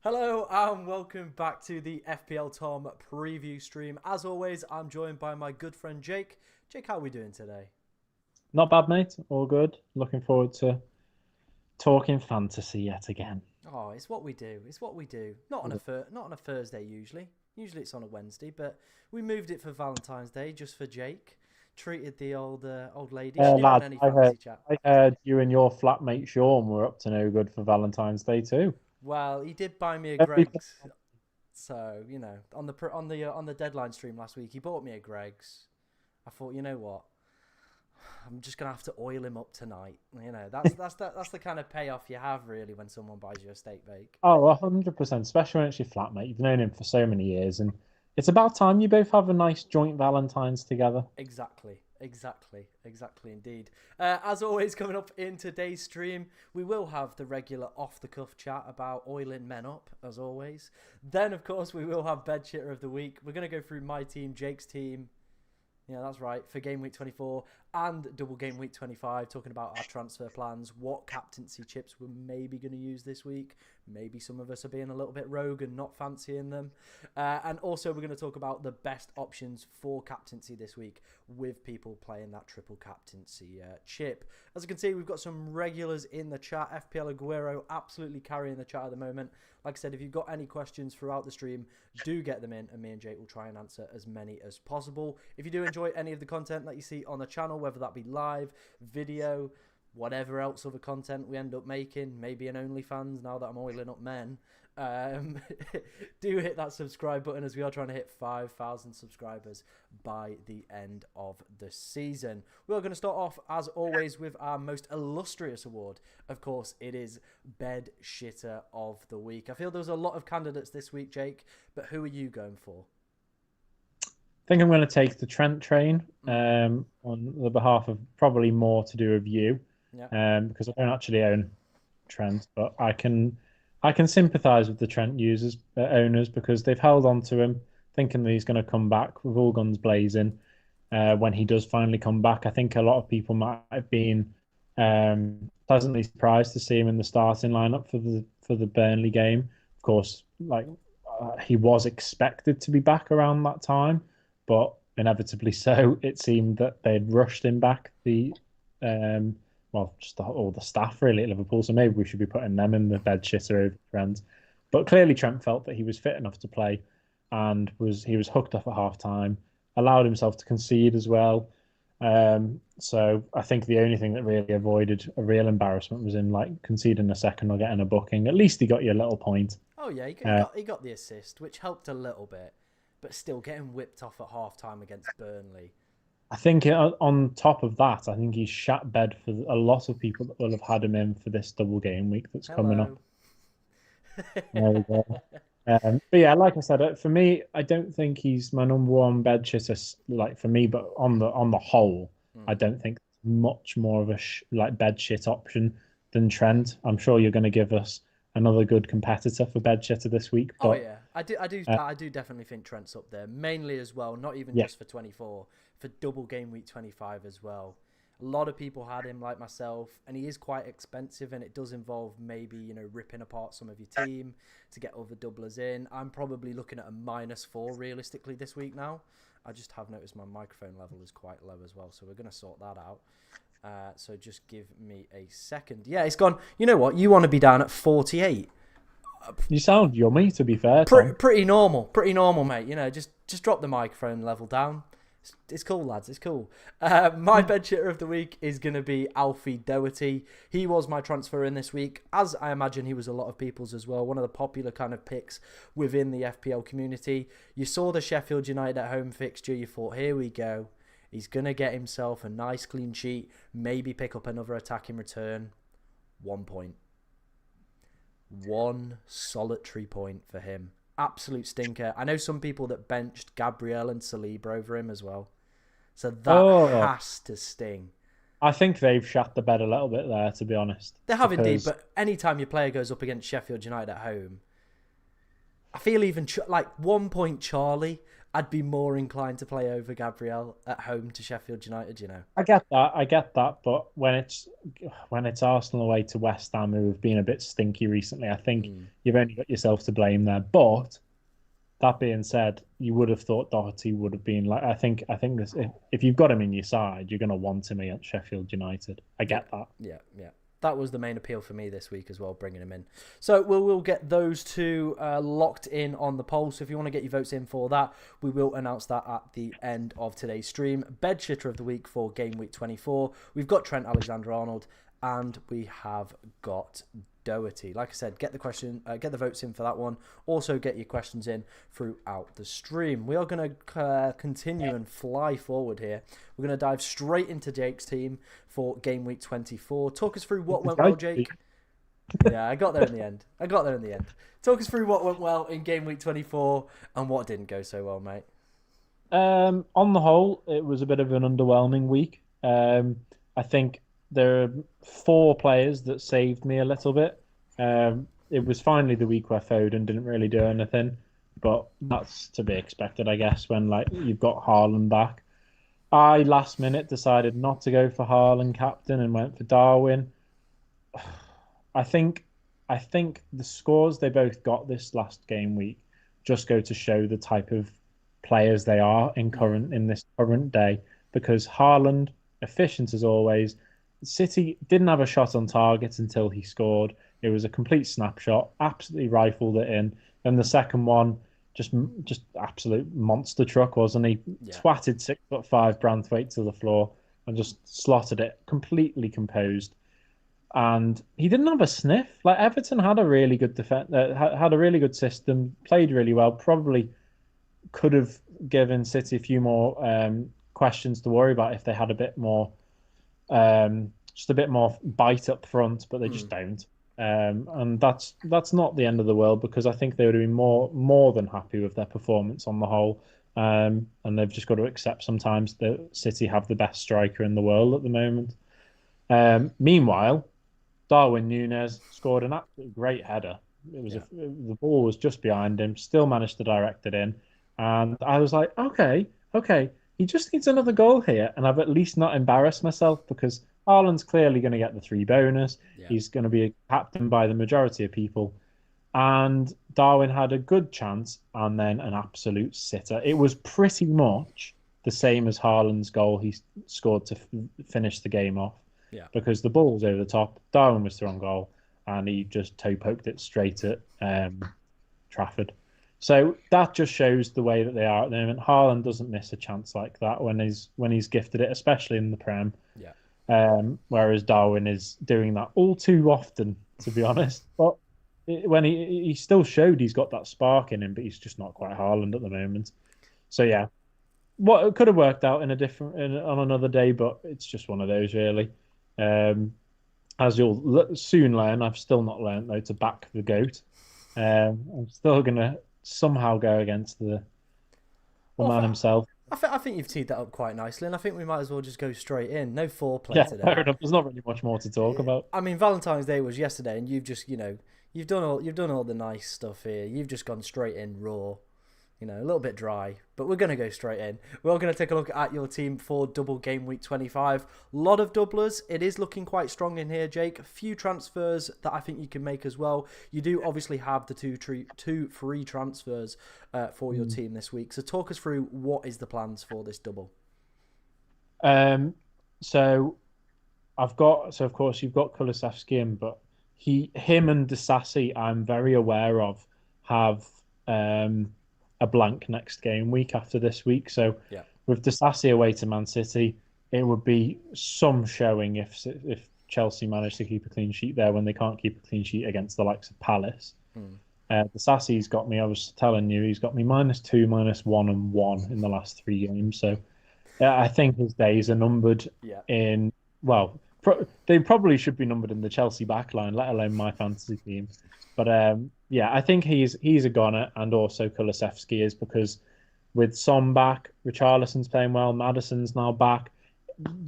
Hello and welcome back to the FPL Tom preview stream. As always, I'm joined by my good friend Jake. Jake, how are we doing today? Not bad, mate. All good. Looking forward to talking fantasy yet again. Oh, it's what we do. It's what we do. Not on a Thursday usually. Usually it's on a Wednesday, but we moved it for Valentine's Day just for Jake. Treated the old lady. She didn't want Lads, any I heard, fantasy chat. I heard you and your flatmate Sean were up to no good for Valentine's Day too. Well, he did buy me a Everything. Greg's, so on the deadline stream last week, he bought me a Greg's. I thought, you know what? I'm just gonna have to oil him up tonight. That's the kind of payoff you have really when someone buys you a steak bake. Oh, 100%, especially when it's your flatmate. You've known him for so many years, and it's about time you both have a nice joint Valentine's together. Exactly, indeed. As always, coming up in today's stream, we will have the regular off-the-cuff chat about oiling men up, as always. Then, of course, we will have bed shitter of the week. We're going to go through my team, Jake's team. Yeah, that's right, for Game Week 24 and Double Game Week 25, talking about our transfer plans, what captaincy chips we're maybe going to use this week. Maybe some of us are being a little bit rogue and not fancying them. And also we're going to talk about the best options for captaincy this week with people playing that triple captaincy chip. As you can see, we've got some regulars in the chat. FPL Aguero absolutely carrying the chat at the moment. Like I said, if you've got any questions throughout the stream, do get them in and me and Jake will try and answer as many as possible. If you do enjoy any of the content that you see on the channel, whether that be live, video, whatever else other content we end up making, maybe an OnlyFans now that I'm oiling up men, do hit that subscribe button as we are trying to hit 5,000 subscribers by the end of the season. We are going to start off, as always, with our most illustrious award. Of course, it is Bed Shitter of the Week. I feel there was a lot of candidates this week, Jake, but who are you going for? I think I'm going to take the Trent train on the behalf of probably more to do with you, Yeah. because I don't actually own Trent, but I can sympathise with the Trent users owners because they've held on to him, thinking that he's going to come back with all guns blazing. When he does finally come back, I think a lot of people might have been pleasantly surprised to see him in the starting lineup for the Burnley game. Of course, he was expected to be back around that time, but inevitably so, it seemed that they'd rushed him back. All the staff really at Liverpool. So maybe we should be putting them in the bed shitter over Trent. But clearly Trent felt that he was fit enough to play, and he was hooked up at half time, allowed himself to concede as well. So I think the only thing that really avoided a real embarrassment was in like conceding a second or getting a booking. At least he got you a little point. Oh, yeah, Uh, he got the assist, which helped a little bit, but still getting whipped off at half time against Burnley. I think on top of that, I think he's shat bed for a lot of people that will have had him in for this double game week that's coming up. Hello. There we go. But yeah, like I said, for me, I don't think he's my number one bed shitter. Like for me, but on the whole, I Hmm. don't think much more of a bed shit option than Trent. I'm sure you're going to give us another good competitor for bed shitter this week, Oh but yeah, uh, I do definitely think Trent's up there, mainly as well. Not even yeah, just for 24, for double game week 25 as well. A lot of people had him like myself, and he is quite expensive, and it does involve maybe ripping apart some of your team to get other doublers in. I'm probably looking at a -4 realistically this week now. I just have noticed my microphone level is quite low as well, so we're going to sort that out. So just give me a second. Yeah, it's gone. You know what? You want to be down at 48. you sound yummy. To be fair, Tom. Pretty normal, mate. Just drop the microphone level down. It's cool, lads. It's cool. My bed shitter of the week is going to be Alfie Doherty. He was my transfer in this week, as I imagine he was a lot of people's as well. One of the popular kind of picks within the FPL community. You saw the Sheffield United at home fixture. You thought, here we go. He's going to get himself a nice clean sheet. Maybe pick up another attack in return. 1 point. One solitary point for him. Absolute stinker. I know some people that benched Gabriel and Saliba over him as well. So that Oh, has to sting. I think they've shat the bed a little bit there, to be honest, They have indeed, because but anytime your player goes up against Sheffield United at home, I feel even like 1 point Charlie I'd be more inclined to play over Gabriel at home to Sheffield United. I get that, but when it's Arsenal away to West Ham, who have been a bit stinky recently, I think you've only got yourself to blame there. But that being said, you would have thought Doherty would have been like. I think this, if you've got him in your side, you're going to want him at Sheffield United. I get that. Yeah. That was the main appeal for me this week as well, bringing him in. So we'll get those two locked in on the poll. So if you want to get your votes in for that, we will announce that at the end of today's stream. Bed shitter of the week for Game Week 24. We've got Trent Alexander-Arnold, and we have got Doherty. Like I said, get the votes in for that one. Also get your questions in throughout the stream. We are going to continue and fly forward here. We're going to dive straight into Jake's team for Game Week 24. Talk us through what went well, Jake. Yeah, I got there in the end. Talk us through what went well in Game Week 24 and what didn't go so well, mate. On the whole, it was a bit of an underwhelming week. I think there are 4 players that saved me a little bit. It was finally the week where Foden didn't really do anything, but that's to be expected, I guess, when you've got Haaland back. I last minute decided not to go for Haaland captain and went for Darwin. I think the scores they both got this last game week just go to show the type of players they are in this current day, because Haaland, efficient as always. City didn't have a shot on target until he scored. It was a complete snapshot, absolutely rifled it in. And the second one, just absolute monster truck, wasn't he? Yeah. Twatted 6'5" Branthwaite to the floor and just slotted it, completely composed. And he didn't have a sniff. Everton had a really good had a really good system, played really well. Probably could have given City a few more questions to worry about if they had a bit more. Just a bit more bite up front, but they just don't. And that's not the end of the world, because I think they would have been more than happy with their performance on the whole. And they've just got to accept sometimes that City have the best striker in the world at the moment. Meanwhile, Darwin Núñez scored an absolutely great header. The ball was just behind him, still managed to direct it in, and I was like, okay. He just needs another goal here, and I've at least not embarrassed myself, because Haaland's clearly going to get the 3 bonus. Yeah. He's going to be captained by the majority of people. And Darwin had a good chance and then an absolute sitter. It was pretty much the same as Haaland's goal he scored to finish the game off. Yeah. Because the ball was over the top, Darwin was through on goal, and he just toe-poked it straight at Trafford. So that just shows the way that they are at the moment. Haaland doesn't miss a chance like that when he's gifted it, especially in the Prem. Yeah. Whereas Darwin is doing that all too often, to be honest. But when he still showed he's got that spark in him, but he's just not quite Haaland at the moment. So yeah, what it could have worked out on another day, but it's just one of those really. As you'll soon learn, I've still not learned though to back the GOAT. I'm still gonna somehow go against the man himself. I think you've teed that up quite nicely, and I think we might as well just go straight in. No foreplay today. Fair enough. There's not really much more to talk about. I mean, Valentine's Day was yesterday, and you've just you've done all the nice stuff here. You've just gone straight in raw. A little bit dry, but we're going to go straight in. We're going to take a look at your team for double game week 25. A lot of doublers. It is looking quite strong in here, Jake. A few transfers that I think you can make as well. You do obviously have the two free transfers for your team this week. So talk us through what is the plans for this double. So of course you've got Kulusevski in, but him and Disasi, I'm very aware of, have a blank next game week after this week. So with Disasi away to Man City, it would be some showing if Chelsea managed to keep a clean sheet there when they can't keep a clean sheet against the likes of Palace. Disasi's got me, I was telling you, he's got me -2, -1 and 1 in the last 3 games. So I think his days are numbered in, well, they probably should be numbered in the Chelsea backline, let alone my fantasy team. But I think he's a goner, and also Kulusevski is, because with Son back, Richarlison's playing well, Maddison's now back.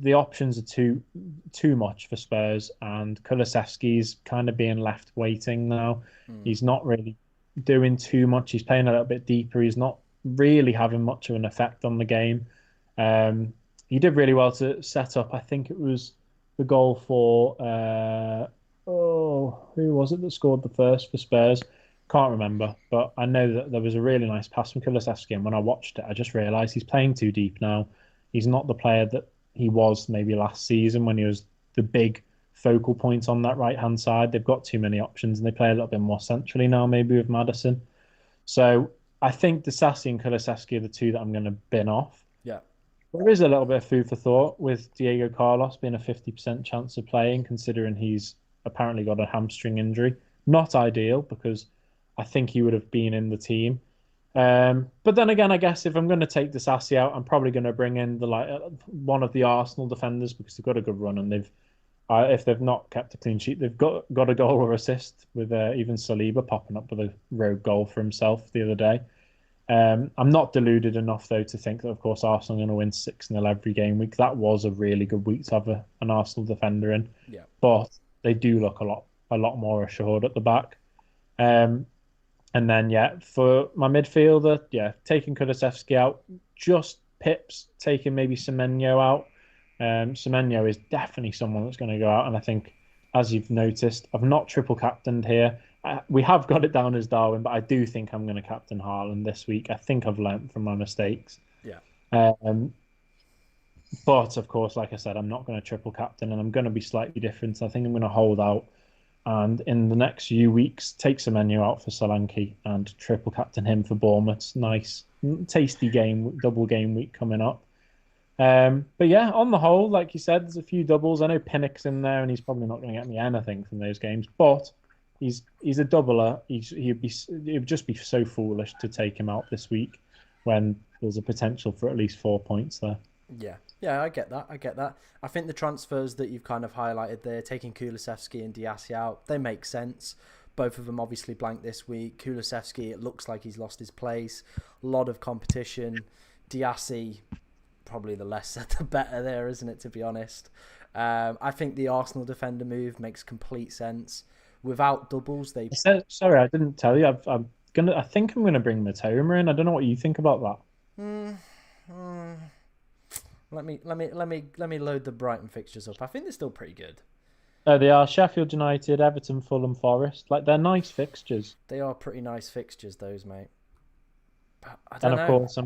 The options are too much for Spurs, and Kulusevski's kind of being left waiting now. He's not really doing too much. He's playing a little bit deeper. He's not really having much of an effect on the game. Um, he did really well to set up. I think it was the goal for who was it that scored the first for Spurs? Can't remember, but I know that there was a really nice pass from Kulusevski, and when I watched it, I just realised he's playing too deep now. He's not the player that he was maybe last season when he was the big focal point on that right hand side. They've got too many options, and they play a little bit more centrally now, maybe with Maddison. So I think Disasi and Kulusevski are the two that I'm going to bin off. Yeah. There is a little bit of food for thought with Diego Carlos being a 50% chance of playing, considering he's apparently got a hamstring injury. Not ideal because I think he would have been in the team. But then again, I guess if I'm going to take Disasi out, I'm probably going to bring in the one of the Arsenal defenders because they've got a good run and they've if they've not kept a clean sheet, they've got a goal or assist with even Saliba popping up with a rogue goal for himself the other day. I'm not deluded enough though to think that of course Arsenal are going to win 6-0 every game week. That was a really good week to have an Arsenal defender in, Yeah. but they do look a lot more assured at the back. And then for my midfielder, taking Kulusevski out, just pips taking maybe Semenyo out. Semenyo is definitely someone that's going to go out, and I think, as you've noticed, I've not triple captained here. We have got it down as Darwin, but I do think I'm going to captain Haaland this week. I think I've learnt from my mistakes. Yeah. But of course, like I said, I'm not going to triple captain, and I'm going to be slightly different. I think I'm going to hold out, and in the next few weeks, take Semenyo out for Solanke and triple captain him for Bournemouth. Nice, tasty double game week coming up. But yeah, on the whole, like you said, there's a few doubles. I know Pinnock's in there, and he's probably not going to get me anything from those games. But he's a doubler. It would just be so foolish to take him out this week when there's a potential for at least 4 points there. Yeah, I get that. I think the transfers that you've kind of highlighted there, taking Kulusevski and Diassi out, they make sense. Both of them obviously blank this week. Kulusevski, it looks like he's lost his place. A lot of competition. Diassi, probably the less said the better there, isn't it, to be honest? I think the Arsenal defender move makes complete sense. Without doubles, Sorry, I didn't tell you. I think I'm gonna bring Matoma in. I don't know what you think about that. Let me load the Brighton fixtures up. I think they're still pretty good. They are Sheffield United, Everton, Fulham, Forest. Like they're nice fixtures. They are pretty nice fixtures, those, mate. But I don't know. Of course,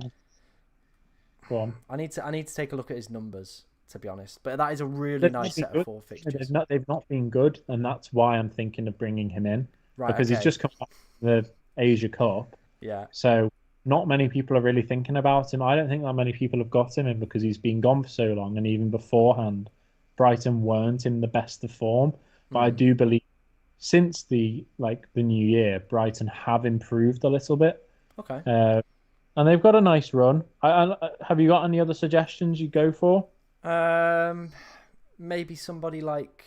go on. I need to take a look at his numbers, to be honest. But that is a really nice set of 4 fixtures. They've not been good, and that's why I'm thinking of bringing him in. Right, because he's just come back from the Asia Cup. Yeah. So not many people are really thinking about him. I don't think that many people have got him in because he's been gone for so long, and even beforehand, Brighton weren't in the best of form. But I do believe since the new year, Brighton have improved a little bit. Okay. And they've got a nice run. Have you got any other suggestions you go for? Maybe somebody like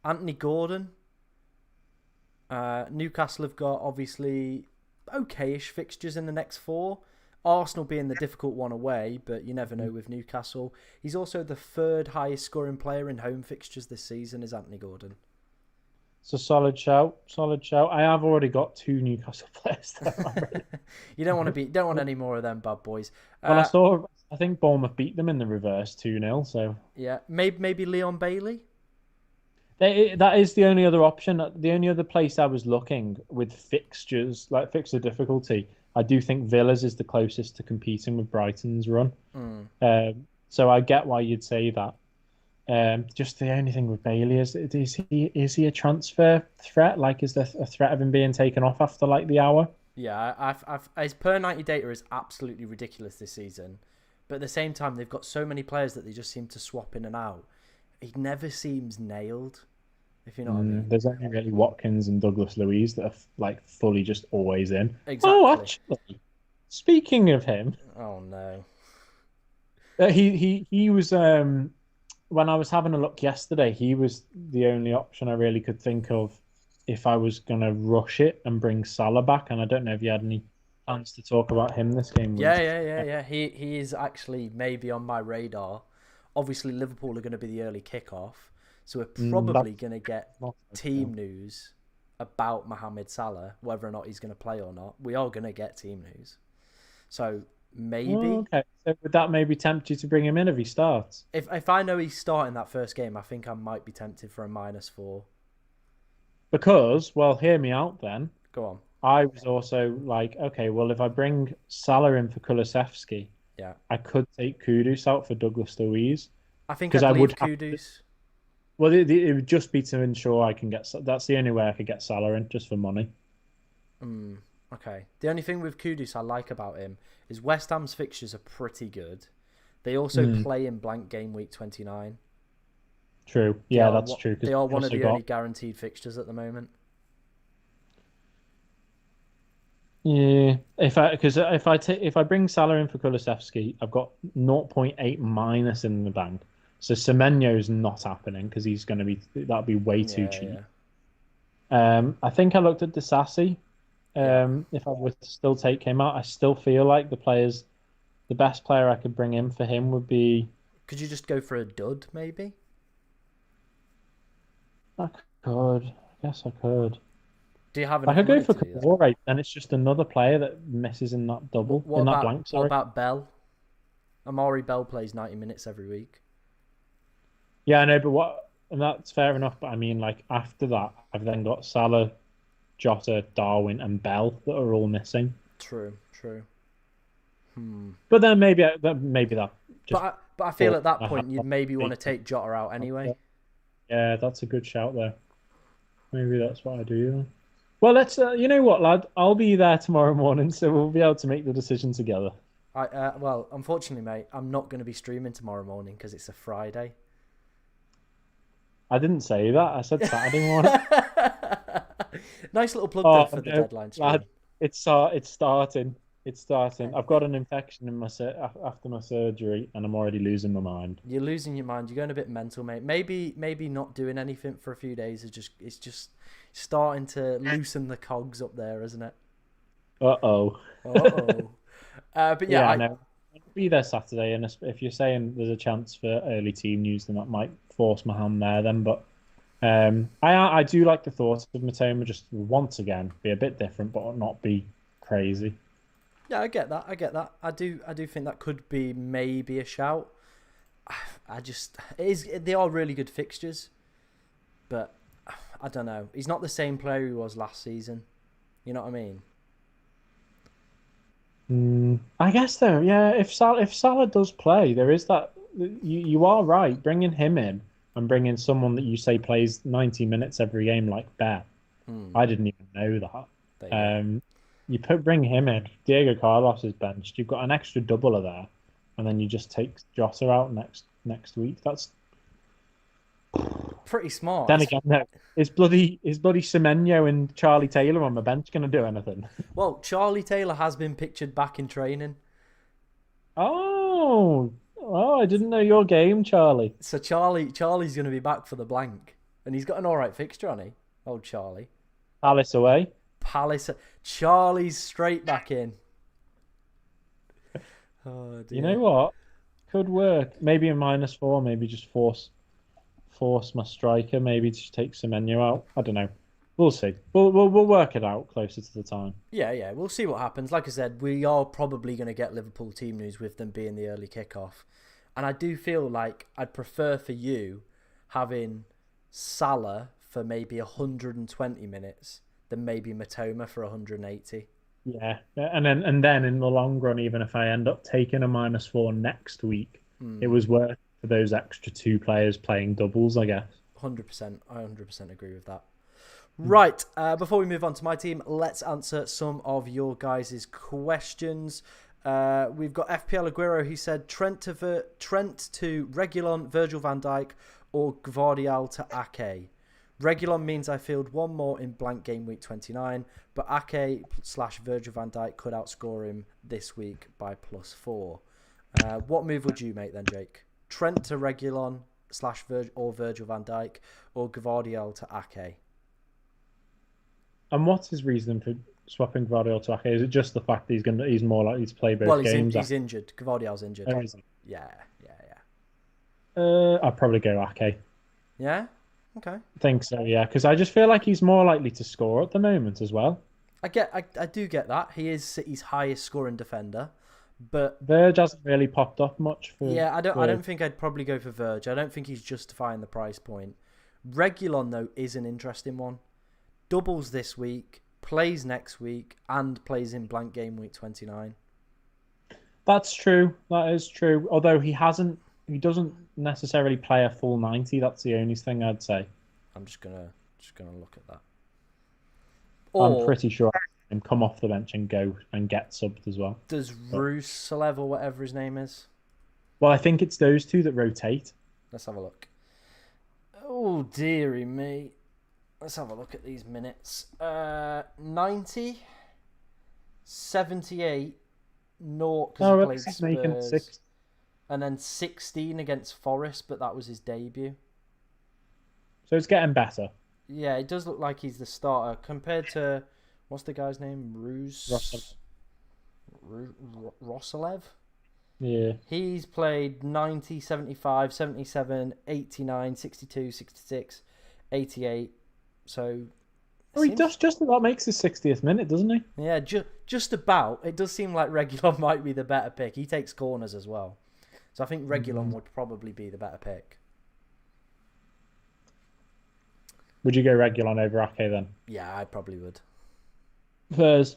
Anthony Gordon. Newcastle have got obviously okayish fixtures in the next 4. Arsenal being the difficult one away, but you never know with Newcastle. He's also the 3rd highest scoring player in home fixtures this season is Anthony Gordon. It's a solid shout. I have already got 2 Newcastle players there. You don't want any more of them bad boys. Well, I think Bournemouth beat them in the reverse 2-0. So yeah, maybe Leon Bailey. That is the only other option. The only other place I was looking with fixtures, like fixture difficulty, I do think Villa's is the closest to competing with Brighton's run. So I get why you'd say that. Just the only thing with Bailey is he a transfer threat? Like, is there a threat of him being taken off after like the hour? Yeah, his per 90 data is absolutely ridiculous this season, but at the same time they've got so many players that they just seem to swap in and out. He never seems nailed, if you know what I mean. There's only really Watkins and Douglas Luiz that are like fully just always in. Exactly. Oh, actually, speaking of him, oh no, he was when I was having a look yesterday, he was the only option I really could think of if I was going to rush it and bring Salah back. And I don't know if you had any plans to talk about him this game. Yeah. He is actually maybe on my radar. Obviously, Liverpool are going to be the early kickoff. So we're probably going to get team news about Mohamed Salah, whether or not he's going to play or not. We are going to get team news. So Oh, maybe okay. So would that maybe tempt you to bring him in if he starts? if I know he's starting that first game, I think I might be tempted for a -4. Because, well, hear me out then. Go on. I was also like, okay, well, if I bring Salah in for Kulusevski, Yeah. I could take Kudus out for Douglas Luiz I think because I'd I leave would have to. Kudus. Well, it would just be to ensure I can get. That's the only way I could get Salah in, just for money. Okay. The only thing with Kudus I like about him is West Ham's fixtures are pretty good. They also play in blank game week 29. True. They Yeah, are that's true. Because they are we one of also the only got. guaranteed fixtures at the moment. Yeah, if I bring Salah in for Kulusevski, I've got 0.8 minus in the bank. So Semenyo's not happening because he's going to be that'd be way too Yeah, cheap. yeah. I think I looked at Disasi. Yeah. If I were to still take him out, I still feel like the best player I could bring in for him would be. Could you just go for a dud, maybe? I could, I guess I could. Do you have I enough could go money for to do that? Kabore, then it's just another player that misses in that double, What in that about blank. what Sorry. about Bell? Amari Bell plays 90 minutes every week. Yeah, I know, but and that's fair enough. But I mean, like after that, I've then got Salah, Jota, Darwin, and Bell that are all missing. True, true. But then maybe that just But I feel at that I point have you'd maybe want to take Jota out anyway. yeah, that's a good shout there. Maybe that's what I do. Then. Well, let's. You know what, lad? I'll be there tomorrow morning, so we'll be able to make the decision together. Well, unfortunately, mate, I'm not going to be streaming tomorrow morning because it's a Friday. I didn't say that. I said Saturday morning. Nice little plug Oh there for the no, deadline stream. lad! It's starting. It's starting. I've got an infection in my after my surgery, and I'm already losing my mind. You're losing your mind. You're going a bit mental, mate. Maybe not doing anything for a few days is just starting to loosen the cogs up there, isn't it? Uh-oh. Uh-oh. But yeah, I know. I'll be there Saturday, and if you're saying there's a chance for early team news, then that might force my hand there. Then, but I do like the thought of Matoma just once again be a bit different, but not be crazy. Yeah, I get that. I do think that could be maybe a shout. They are really good fixtures, but I don't know. He's not the same player he was last season. You know what I mean? I guess though, yeah. If Salah does play, there is that. You are right. Bringing him in and bringing someone that you say plays 90 minutes every game like Bear. I didn't even know that. Bring him in. Diego Carlos is benched. You've got an extra doubler there, and then you just take Jota out next week. That's pretty smart. Then again, no, is bloody Semenyo and Charlie Taylor on the bench going to do anything? Well, Charlie Taylor has been pictured back in training. Oh, I didn't know your game, Charlie. So Charlie's going to be back for the blank, and he's got an all right fixture, hasn't he? Old Charlie. Palace away. Charlie's straight back in. Oh dear. You know what? Could work. Maybe a -4. Maybe just force my striker. Maybe just take Semenyo out. I don't know. We'll see. We'll work it out closer to the time. Yeah. We'll see what happens. Like I said, we are probably going to get Liverpool team news with them being the early kickoff, and I do feel like I'd prefer for you having Salah for maybe 120 minutes than maybe Matoma for 180. Yeah, and then in the long run, even if I end up taking a -4 next week, it was worth for those extra two players playing doubles, I guess. 100%. I 100% agree with that. Right, before we move on to my team, let's answer some of your guys' questions. We've got FPL Aguero. He said Trent to Reguilon, Virgil van Dijk, or Gvardiol to Ake. Reguilon means I field one more in blank game week 29, but Ake/Virgil van Dijk could outscore him this week by +4. What move would you make then, Jake? Trent to Reguilon / Virgil van Dijk, or Gvardiol to Ake? And what's his reason for swapping Gvardiol to Ake? Is it just the fact that he's more likely to play both games? He's injured. Gvardiol's injured. Oh, is he? Yeah. I'd probably go Ake. Yeah? Okay. I think so, yeah, because I just feel like he's more likely to score at the moment as well. I do get that. He is City's highest scoring defender. But Verge hasn't really popped up much for. yeah, I don't think I'd probably go for Verge. I don't think he's justifying the price point. Regulon though is an interesting one. Doubles this week, plays next week, and plays in blank game week 29. That's true. That is true. Although he doesn't necessarily play a full 90. That's the only thing I'd say. I'm just gonna look at that. I'm Or pretty sure him come off the bench and go and get subbed as well. does But, Rusalev or whatever his name is? well, I think it's those two that rotate. Let's have a look. Oh dearie me. Let's have a look at these minutes. 90, 78, 0 because he played He's making Spurs, 6. and then 16 against Forest, but that was his debut. So it's getting better. Yeah, it does look like he's the starter compared to what's the guy's name? Rosalev? Yeah. He's played 90, 75, 77, 89, 62, 66, 88. So Oh, he does just about makes his 60th minute, doesn't he? yeah, just about. It does seem like Reguilon might be the better pick. He takes corners as well. So I think Reguilon would probably be the better pick. Would you go Regulon over Ake then? Yeah, I probably would. Spurs.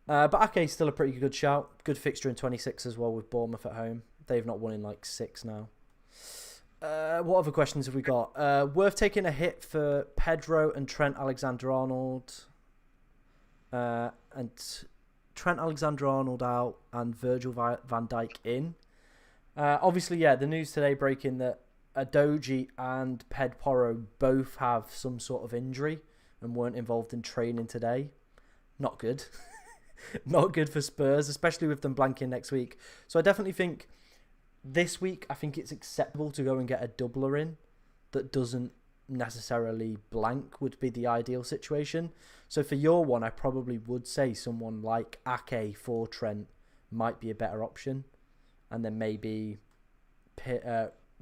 But Ake's still a pretty good shout. Good fixture in 26 as well with Bournemouth at home. They've not won in like 6 now. What other questions have we got? Worth taking a hit for Pedro and Trent Alexander-Arnold. And Trent Alexander-Arnold out and Virgil van Dijk in. Obviously, yeah, the news today breaking that Adoji and Ped Porro both have some sort of injury and weren't involved in training today. Not good. Not good for Spurs, especially with them blanking next week. So I definitely think this week, I think it's acceptable to go and get a doubler in that doesn't necessarily blank would be the ideal situation. So for your one, I probably would say someone like Ake for Trent might be a better option. And then maybe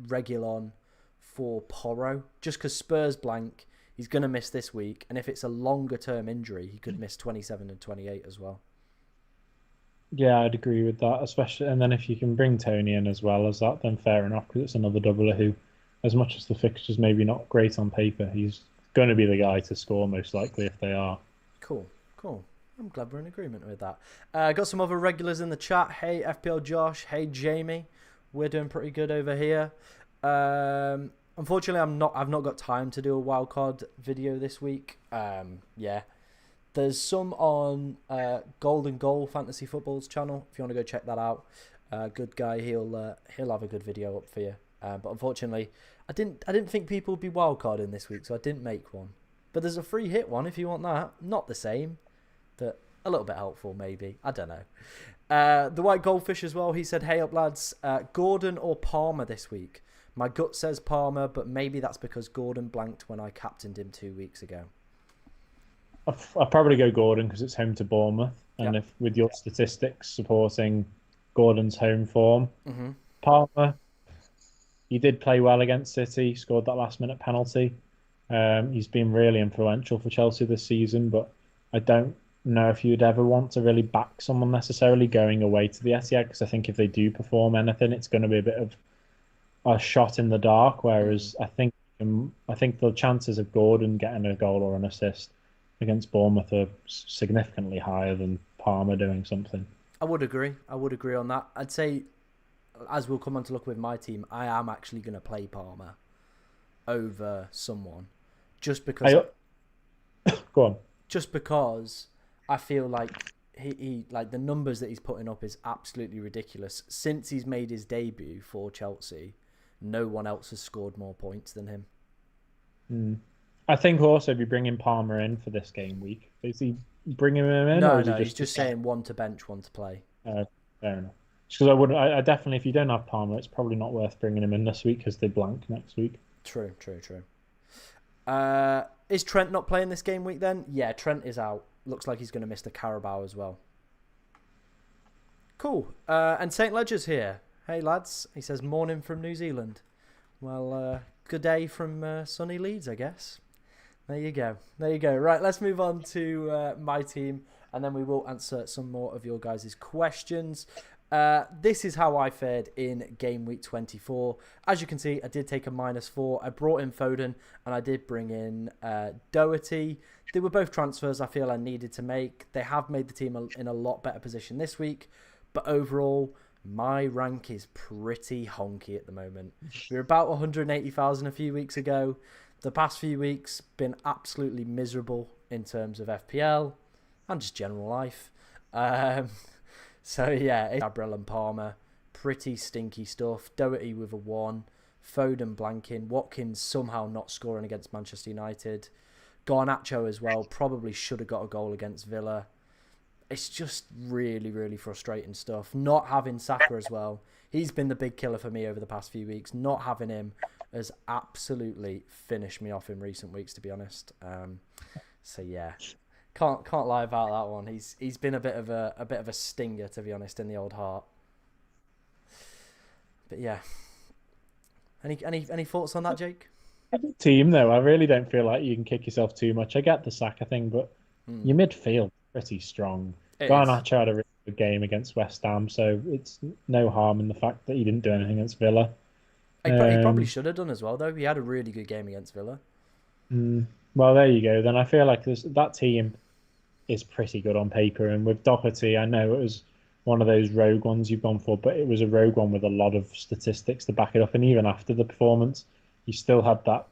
Reguilon for Porro. Just because Spurs blank, he's going to miss this week. And if it's a longer term injury, he could miss 27 and 28 as well. Yeah, I'd agree with that, especially. And then if you can bring Tony in as well as that, then fair enough, because it's another doubler who, as much as the fixture's maybe not great on paper, he's going to be the guy to score most likely if they are. Cool. I'm glad we're in agreement with that. Got some other regulars in the chat. Hey, FPL Josh. Hey, Jamie. We're doing pretty good over here. Unfortunately, I've not got time to do a wildcard video this week. Yeah. There's some on Golden Goal Fantasy Football's channel. If you want to go check that out, good guy. He'll have a good video up for you. But unfortunately, I didn't think people would be wildcarding this week, so I didn't make one. But there's a free hit one if you want that. Not the same, but a little bit helpful maybe. I don't know. The White Goldfish as well. He said, "Hey up lads, Gordon or Palmer this week? My gut says Palmer, but maybe that's because Gordon blanked when I captained him 2 weeks ago." I'll probably go Gordon because it's home to Bournemouth, and if with your statistics supporting Gordon's home form, Palmer, he did play well against City, scored that last-minute penalty. He's been really influential for Chelsea this season, but I don't know if you'd ever want to really back someone necessarily going away to the Etihad, because I think if they do perform anything, it's going to be a bit of a shot in the dark. Whereas I think the chances of Gordon getting a goal or an assist against Bournemouth are significantly higher than Palmer doing something. I would agree on that. I'd say, as we'll come on to look with my team, I am actually going to play Palmer over someone just because. Go on. Just because I feel like he like the numbers that he's putting up is absolutely ridiculous. Since he's made his debut for Chelsea, no one else has scored more points than him. I think also if you bring in Palmer in for this game week, is he bringing him in? No, he's just saying one to bench, one to play. Fair enough. Because I definitely, if you don't have Palmer, it's probably not worth bringing him in this week because they blank next week. True. Is Trent not playing this game week then? Yeah, Trent is out. Looks like he's going to miss the Carabao as well. Cool. And St. Ledger's here. Hey lads. He says morning from New Zealand. Well, good day from sunny Leeds, I guess. There you go. Right, let's move on to my team. and then we will answer some more of your guys' questions. This is how I fared in game week 24. As you can see, I did take a -4. I brought in Foden and I did bring in Doherty. They were both transfers I feel I needed to make. They have made the team in a lot better position this week, but overall, my rank is pretty honky at the moment. We were about 180,000 a few weeks ago. The past few weeks been absolutely miserable in terms of FPL and just general life. So yeah, it's Gabriel and Palmer, pretty stinky stuff. Doherty with a 1, Foden blanking, Watkins somehow not scoring against Manchester United. Garnacho as well, probably should have got a goal against Villa. It's just really, really frustrating stuff. Not having Saka as well. He's been the big killer for me over the past few weeks. Not having him has absolutely finished me off in recent weeks, to be honest. So yeah, can't lie about that one. He's been a bit of a stinger, to be honest, in the old heart. But yeah, any thoughts on that, Jake? Team though, I really don't feel like you can kick yourself too much. I get the Saka thing, but your midfield pretty strong. Garnacho had a really good game against West Ham, so it's no harm in the fact that he didn't do anything against Villa. He probably should have done as well, though. He had a really good game against Villa. Well, there you go. Then I feel like that team is pretty good on paper, and with Doherty, I know it was one of those rogue ones you've gone for, but it was a rogue one with a lot of statistics to back it up, and even after the performance, he still had that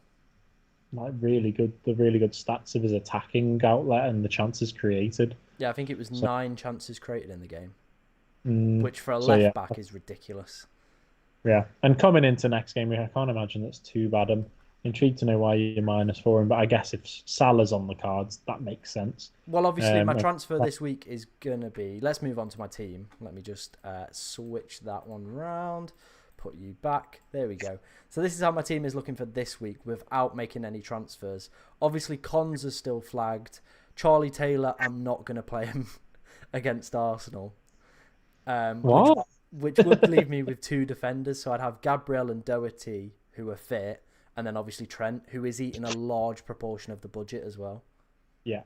really good stats of his attacking outlet and the chances created. Yeah, I think it was 9 chances created in the game, which for a left back is ridiculous. Yeah, and coming into next game, I can't imagine that's too bad. I'm intrigued to know why you're -4 him, but I guess if Salah's on the cards, that makes sense. Well, obviously, my transfer this week is going to be... Let's move on to my team. Let me just switch that one round. Put you back. There we go. So this is how my team is looking for this week without making any transfers. Obviously, Cons is still flagged. Charlie Taylor, I'm not going to play him against Arsenal. What? Which would leave me with 2 defenders. So I'd have Gabriel and Doherty, who are fit. And then obviously Trent, who is eating a large proportion of the budget as well. Yeah.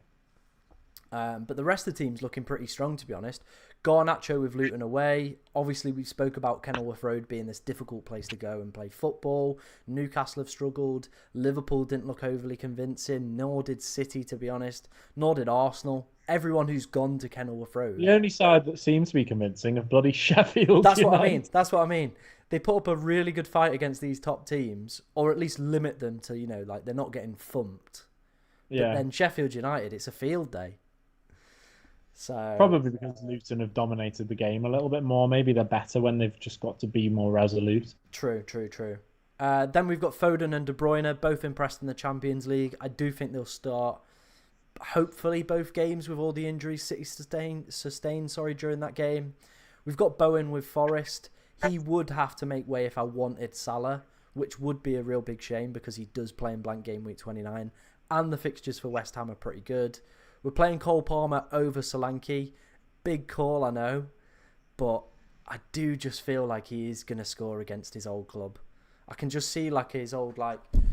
But the rest of the team's looking pretty strong, to be honest. Garnacho with Luton away. Obviously, we spoke about Kenilworth Road being this difficult place to go and play football. Newcastle have struggled. Liverpool didn't look overly convincing. Nor did City, to be honest. Nor did Arsenal. Everyone who's gone to Kenilworth Road. The only side that seems to be convincing of bloody Sheffield That's United. what I mean. That's what I mean. They put up a really good fight against these top teams, or at least limit them to, like they're not getting thumped. Yeah. But then Sheffield United, it's a field day. So probably because Luton have dominated the game a little bit more. Maybe they're better when they've just got to be more resolute. True. Then we've got Foden and De Bruyne, both impressed in the Champions League. I do think they'll start, hopefully, both games with all the injuries City sustained during that game. We've got Bowen with Forest. He would have to make way if I wanted Salah, which would be a real big shame because he does play in blank game week 29. And the fixtures for West Ham are pretty good. We're playing Cole Palmer over Solanke. Big call, I know. But I do just feel like he is going to score against his old club. I can just see his old,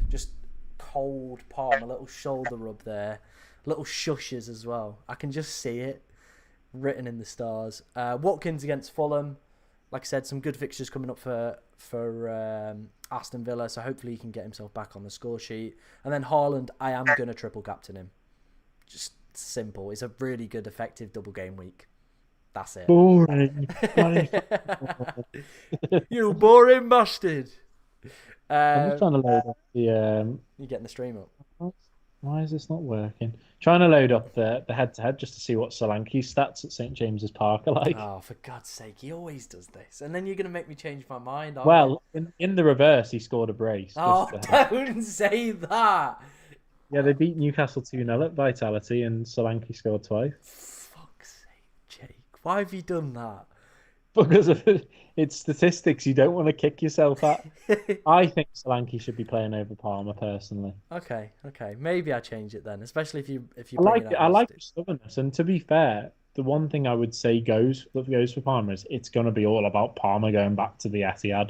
just cold palm, a little shoulder rub there. Little shushes as well. I can just see it written in the stars. Watkins against Fulham. Like I said, some good fixtures coming up for Aston Villa, so hopefully he can get himself back on the score sheet. And then Haaland, I am going to triple captain him. Just simple. It's a really good, effective double game week. That's it. Boring. You boring bastard. I'm just trying to load up the... You're getting the stream up. Why is this not working? Trying to load up the head-to-head just to see what Solanke's stats at St James's Park are like. Oh, for God's sake, he always does this. And then you're going to make me change my mind. Well, in the reverse, he scored a brace. Oh, don't say that. Yeah, they beat Newcastle 2-0 at Vitality and Solanke scored twice. Fuck's sake, Jake. Why have you done that? Because of its statistics, you don't want to kick yourself at. I think Solanke should be playing over Palmer personally. Okay. Maybe I change it then, especially if you. I like the stubbornness, and to be fair, the one thing I would say goes for Palmer is it's going to be all about Palmer going back to the Etihad.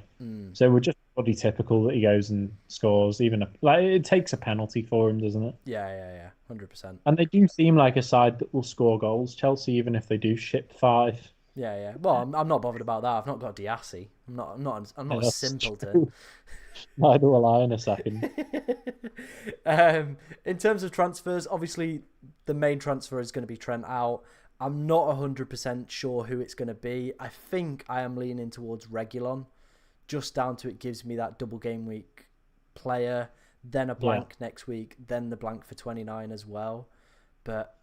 So we're just bloody typical that he goes and scores. Like it takes a penalty for him, doesn't it? Yeah, 100%. And they do seem like a side that will score goals. Chelsea, even if they do ship five. Yeah. Well, I'm not bothered about that. I've not got Diassi. I'm not Yeah, a that's simpleton. true. Neither will I in a second. In terms of transfers, obviously the main transfer is going to be Trent out. I'm not 100% sure who it's going to be. I think I am leaning towards Reguilon, just down to it gives me that double game week player, then a blank next week, then the blank for 29 as well. But,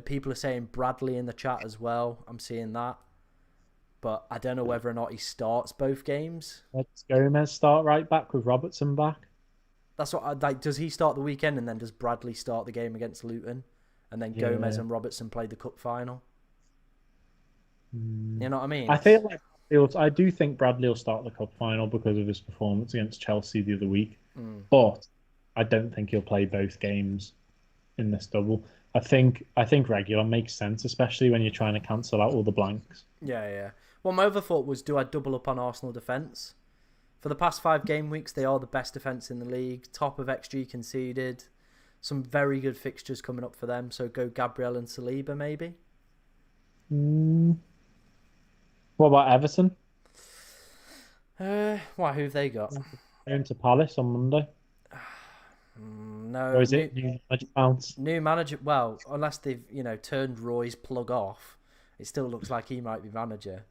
people are saying Bradley in the chat as well. I'm seeing that. But I don't know whether or not he starts both games. Let's Gomez start right back with Robertson back. That's what I like. Does he start the weekend and then does Bradley start the game against Luton? And then Gomez and Robertson play the cup final? You know what I mean? I do think Bradley will start the cup final because of his performance against Chelsea the other week. But I don't think he'll play both games in this double. I think regular makes sense, especially when you're trying to cancel out all the blanks. Yeah. Well, my other thought was, do I double up on Arsenal defence? For the past 5 game weeks, they are the best defence in the league, top of XG conceded. Some very good fixtures coming up for them. So go Gabriel and Saliba, maybe. What about Everton? Why? Who've they got? Going to Palace on Monday. No. Or is it new manager bounce? New manager. Well, unless they've turned Roy's plug off, it still looks like he might be manager.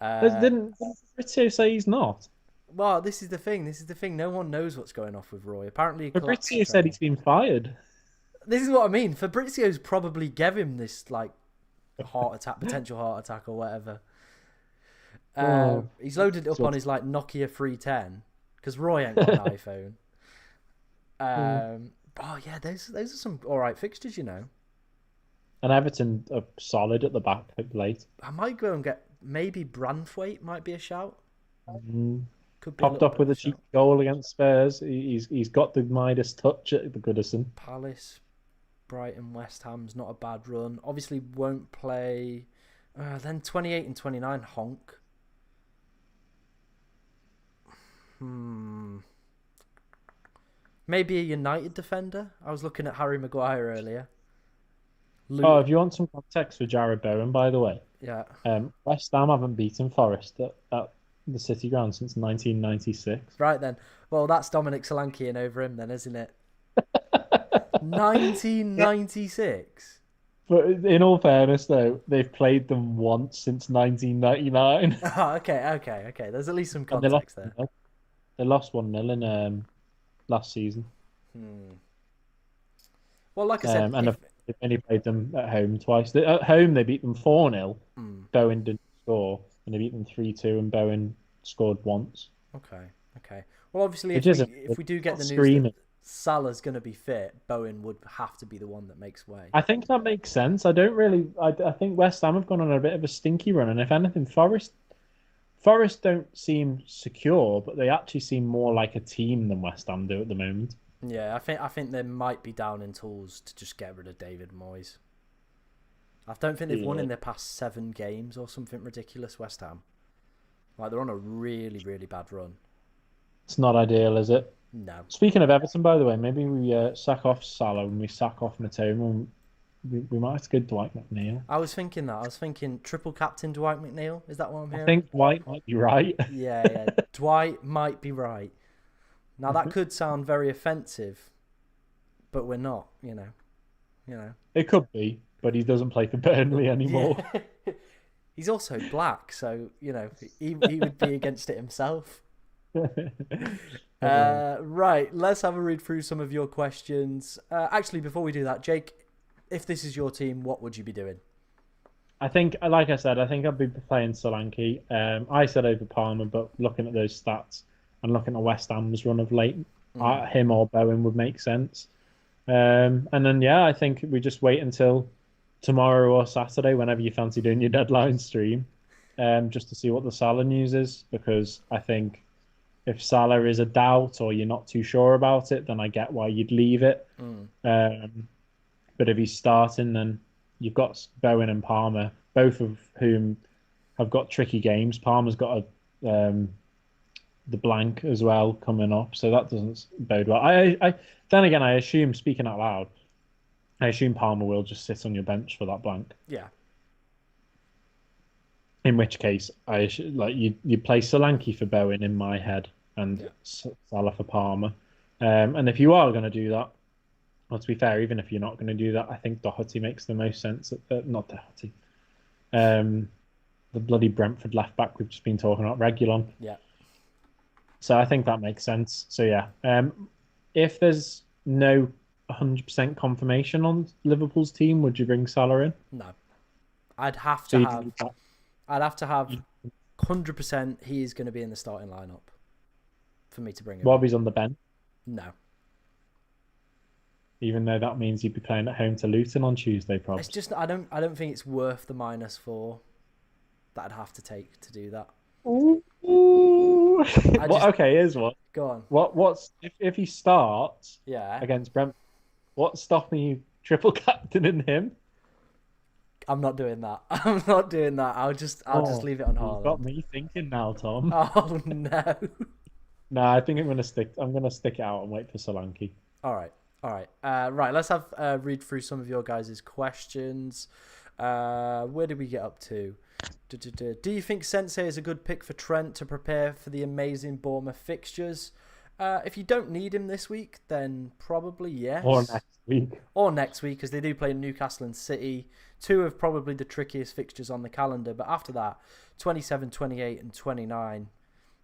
Didn't Fabrizio say he's not? Well, this is the thing. No one knows what's going off with Roy. Apparently, Fabrizio said he's been fired. This is what I mean. Fabrizio's probably gave him this potential heart attack or whatever. He's loaded it up on his Nokia 310 because Roy ain't got an iPhone. Those are some all right fixtures, And Everton are solid at the back late. I might go and get maybe Branthwaite might be a shout. Could be popped up with a cheap goal against Spurs. He's got the Midas touch at the Goodison. Palace, Brighton, West Ham's not a bad run. Obviously won't play. Then 28 and 29 honk. Maybe a United defender. I was looking at Harry Maguire earlier. If you want some context for Jared Bowen, by the way. Yeah. West Ham haven't beaten Forest at the City Ground since 1996. Right then. Well, that's Dominic Solanke over him then, isn't it? 1996. But in all fairness, though, they've played them once since 1999. Oh, okay. There's at least some context there. They lost 1-0 in last season. Well, like I said, they've only played them at home twice. At home, they beat them 4-0. Bowen didn't score, and they beat them 3-2, and Bowen scored once. Okay. Well, obviously, if we do get the news that Salah's going to be fit, Bowen would have to be the one that makes way. I think that makes sense. I think West Ham have gone on a bit of a stinky run, and if anything, Forest don't seem secure, but they actually seem more like a team than West Ham do at the moment. Yeah, I think they might be down in tools to just get rid of David Moyes. I don't think they've won in their past 7 games or something ridiculous, West Ham. They're on a really, really bad run. It's not ideal, is it? No. Speaking of Everton, by the way, maybe we sack off Salah and we sack off Matoma. We might have to get Dwight McNeil. I was thinking that. I was thinking triple captain Dwight McNeil. Is that what I'm hearing? I think Dwight might be right. Yeah. Dwight might be right. Now, that could sound very offensive, but we're not, It could be, but he doesn't play for Burnley anymore. Yeah. He's also black, so, he would be against it himself. Right, let's have a read through some of your questions. Actually, before we do that, Jake, if this is your team, what would you be doing? I think, like I said, I'd be playing Solanke. I said over Palmer, but looking at those stats and looking at West Ham's run of late, him or Bowen would make sense. And then, I think we just wait until tomorrow or Saturday, whenever you fancy doing your deadline stream, just to see what the Salah news is, because I think if Salah is a doubt or you're not too sure about it, then I get why you'd leave it. But if he's starting, then you've got Bowen and Palmer, both of whom have got tricky games. Palmer's got the blank as well coming up, so that doesn't bode well. Then again, I assume, speaking out loud, I assume Palmer will just sit on your bench for that blank. Yeah. In which case, like you play Solanke for Bowen in my head and Salah for Palmer. And if you are going to do that, well, to be fair, even if you're not going to do that, I think Doherty makes the most sense. Not Doherty. The bloody Brentford left back we've just been talking about, Reguilon. Yeah. So I think that makes sense. So yeah, if there's no 100% confirmation on Liverpool's team, would you bring Salah in? No. I'd have to have 100% he is going to be in the starting lineup for me to bring him. Bobby's on the bench. No. Even though that means you'd be playing at home to Luton on Tuesday, probably. It's just I don't think it's worth the -4 that I'd have to take to do that. Ooh. Okay, here's what. Go on. What's if he starts against Brentford, what's stopping you triple captaining him? I'm not doing that. I'm not doing that. I'll just leave it on Haaland. You've got me thinking now, Tom. Oh no. No, I think I'm gonna stick it out and wait for Solanke. All right. Right. Let's have read through some of your guys' questions. Where did we get up to? Do you think Sensei is a good pick for Trent to prepare for the amazing Bournemouth fixtures? If you don't need him this week, then probably yes. Or next week, because they do play Newcastle and City. Two of probably the trickiest fixtures on the calendar. But after that, 27, 28 and 29,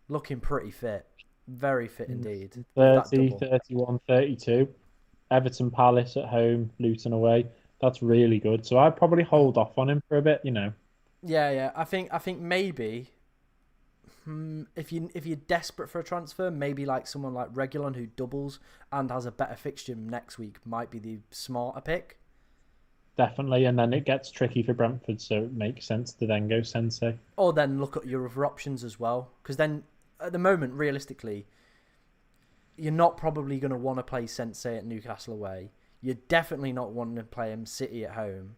looking pretty fit. Very fit indeed. 30, 31, 32. Everton Palace at home, Luton away. That's really good. So I'd probably hold off on him for a bit, Yeah. I think maybe if you're desperate for a transfer, maybe like someone like Reguilon who doubles and has a better fixture next week might be the smarter pick. Definitely, and then it gets tricky for Brentford, so it makes sense to then go Sensei. Or then look at your other options as well, because then at the moment, realistically, you're not probably going to want to play Sensei at Newcastle away. You're definitely not wanting to play him City at home.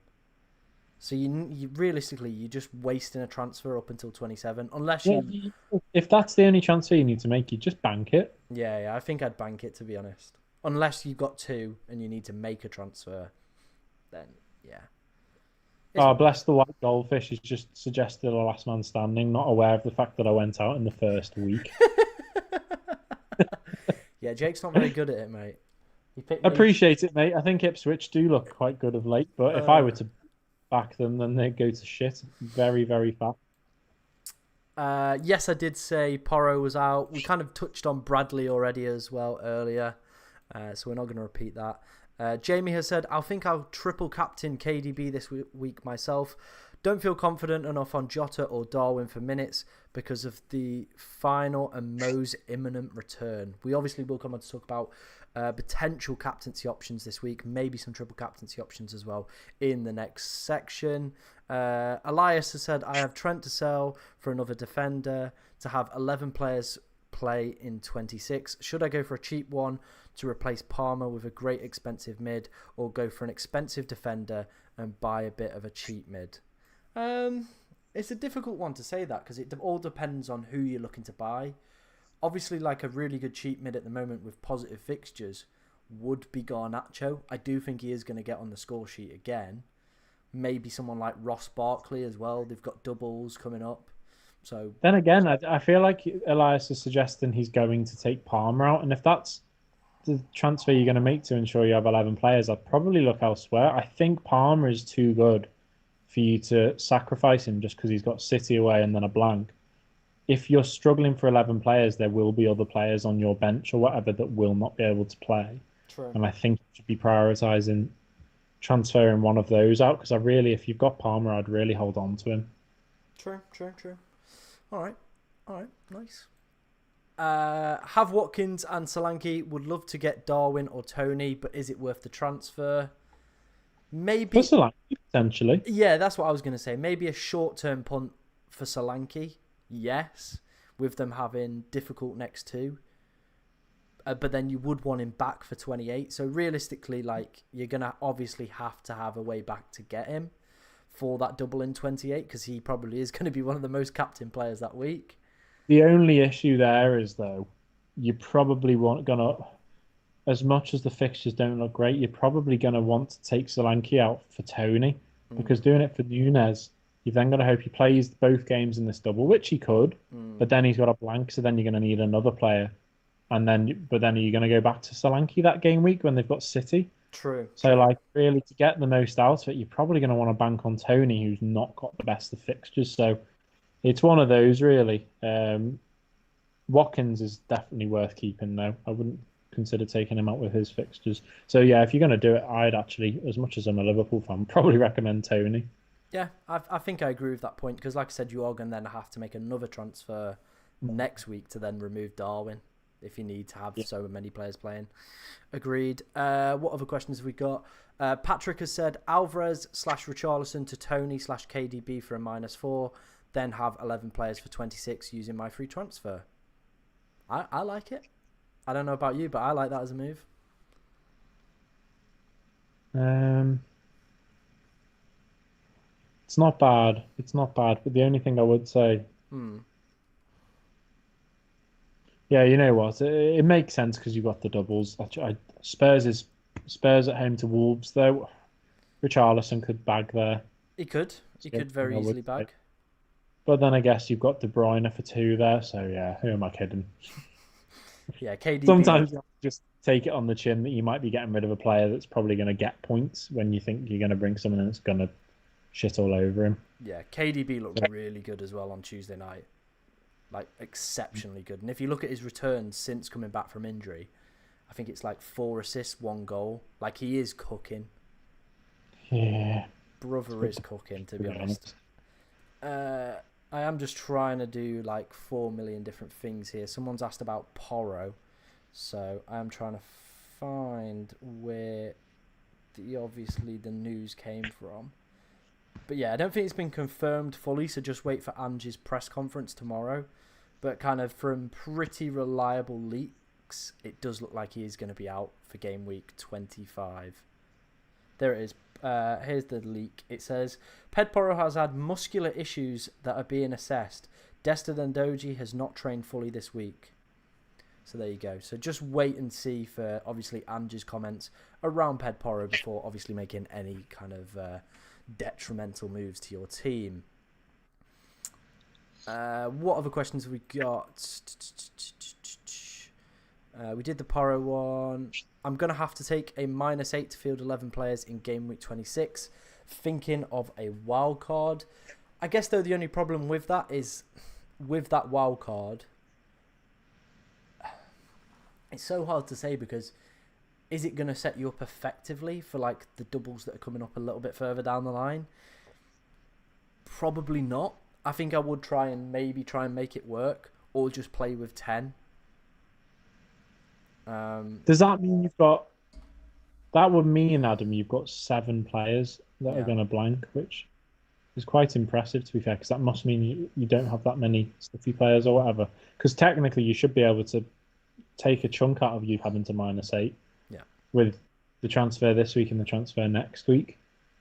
So you realistically, you're just wasting a transfer up until 27, unless you. If that's the only transfer you need to make, you just bank it. Yeah, I think I'd bank it, to be honest. Unless you've got two and you need to make a transfer, then yeah. Bless the white goldfish. He's just suggested a last man standing, not aware of the fact that I went out in the first week. Yeah, Jake's not very good at it, mate. Appreciate it, mate. I think Ipswich do look quite good of late, but if I were to back them, then they'd go to shit very, very fast. Yes, I did say Porro was out. We kind of touched on Bradley already as well earlier, so we're not going to repeat that. Jamie has said, I think I'll triple captain KDB this week myself. Don't feel confident enough on Jota or Darwin for minutes because of the final and Mo's imminent return. We obviously will come on to talk about potential captaincy options this week, maybe some triple captaincy options as well in the next section. Elias has said, I have Trent to sell for another defender to have 11 players play in 26. Should I go for a cheap one to replace Palmer with a great expensive mid, or go for an expensive defender and buy a bit of a cheap mid? It's a difficult one to say that because it all depends on who you're looking to buy. Obviously, like a really good cheap mid at the moment with positive fixtures would be Garnacho. I do think he is going to get on the score sheet again. Maybe someone like Ross Barkley as well. They've got doubles coming up. So then again, I feel like Elias is suggesting he's going to take Palmer out, and if that's the transfer you're going to make to ensure you have 11 players, I'd probably look elsewhere. I think Palmer is too good for you to sacrifice him just because he's got City away and then a blank. If you're struggling for 11 players, there will be other players on your bench or whatever that will not be able to play. True. And I think you should be prioritising transferring one of those out, because if you've got Palmer, I'd really hold on to him. True. All right, nice. Have Watkins and Solanke. Would love to get Darwin or Tony, but is it worth the transfer? Maybe. For Solanke, potentially. Yeah, that's what I was going to say. Maybe a short-term punt for Solanke. Yes, with them having difficult next two. But then you would want him back for 28. So realistically, you're going to obviously have to have a way back to get him for that double in 28, because he probably is going to be one of the most captain players that week. The only issue there is though, you probably want gonna as much as the fixtures don't look great, you're probably gonna want to take Solanke out for Tony because Mm, doing it for Nunez, you've then got to hope he plays both games in this double, which he could, mm, but then he's got a blank, so then you're gonna need another player, and then are you gonna go back to Solanke that game week when they've got City? true, So true. like really to get the most out of it, you're probably gonna want to bank on Tony, who's not got the best of fixtures. So it's one of those really. Watkins is definitely worth keeping though. I wouldn't consider taking him out with his fixtures. So yeah, if you're going to do it, I'd actually, as much as I'm a Liverpool fan, probably recommend Tony. Yeah, I think I agree with that point because, like I said, you are going to then have to make another transfer next week to then remove Darwin if you need to have Yeah. so many players playing. Agreed. What other questions have we got? Patrick has said Alvarez / Richarlison to Tony / KDB for a -4, then have 11 players for 26 using my free transfer. I like it. I don't know about you, but I like that as a move. Um, it's not bad. It's not bad. But the only thing I would say, Hmm. yeah, you know what? It makes sense because you've got the doubles. Spurs at home to Wolves though. Richarlison could bag there. He could. That's He the only could thing very I would easily say. bag. But then I guess you've got De Bruyne for two there. So yeah, who am I kidding? Yeah, KDB. Sometimes you have to just take it on the chin that you might be getting rid of a player that's probably going to get points when you think you're going to bring someone that's going to shit all over him. Yeah, KDB looked really good as well on Tuesday night. Like, exceptionally good. And if you look at his returns since coming back from injury, I think it's like 4 assists, 1 goal. Like, he is cooking. Yeah. Brother is cooking, to be honest. I am just trying to do like 4 million different things here. Someone's asked about Porro. So I am trying to find where obviously the news came from. But yeah, I don't think it's been confirmed fully, so just wait for Ange's press conference tomorrow. But kind of from pretty reliable leaks, it does look like he is going to be out for game week 25. There it is. Here's the leak. It says, Pedporo has had muscular issues that are being assessed. Destin and Doji has not trained fully this week. So there you go. So just wait and see for, obviously, Ange's comments around Pedporo before, obviously, making any kind of detrimental moves to your team. What other questions have we got? We did the Porro one. I'm going to have to take a -8 to field 11 players in game week 26. Thinking of a wild card. I guess, though, the only problem with that is with that wild card, it's so hard to say because is it going to set you up effectively for like the doubles that are coming up a little bit further down the line? Probably not. I think I would try and make it work or just play with 10. Does that mean you've got? That would mean, Adam, you've got 7 players that are Yeah. going to blank, which is quite impressive to be fair, because that must mean you don't have that many stuffy players or whatever. Because technically, you should be able to take a chunk out of you having to -8. Yeah. With the transfer this week and the transfer next week.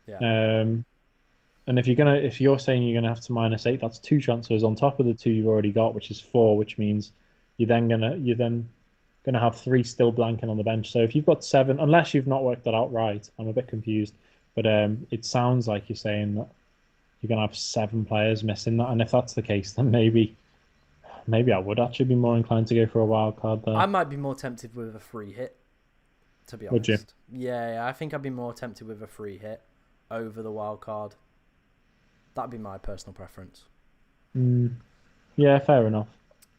Yeah. And if you're saying you're gonna have to -8, that's 2 transfers on top of the 2 you've already got, which is 4, which means you're then gonna have 3 still blanking on the bench. So if you've got 7, unless you've not worked that out right, I'm a bit confused. But it sounds like you're saying that you're gonna have 7 players missing that, and if that's the case, then maybe I would actually be more inclined to go for a wild card there. I might be more tempted with a free hit, to be Would you? honest. Yeah, I think I'd be more tempted with a free hit over the wild card. That'd be my personal preference. Yeah, fair enough.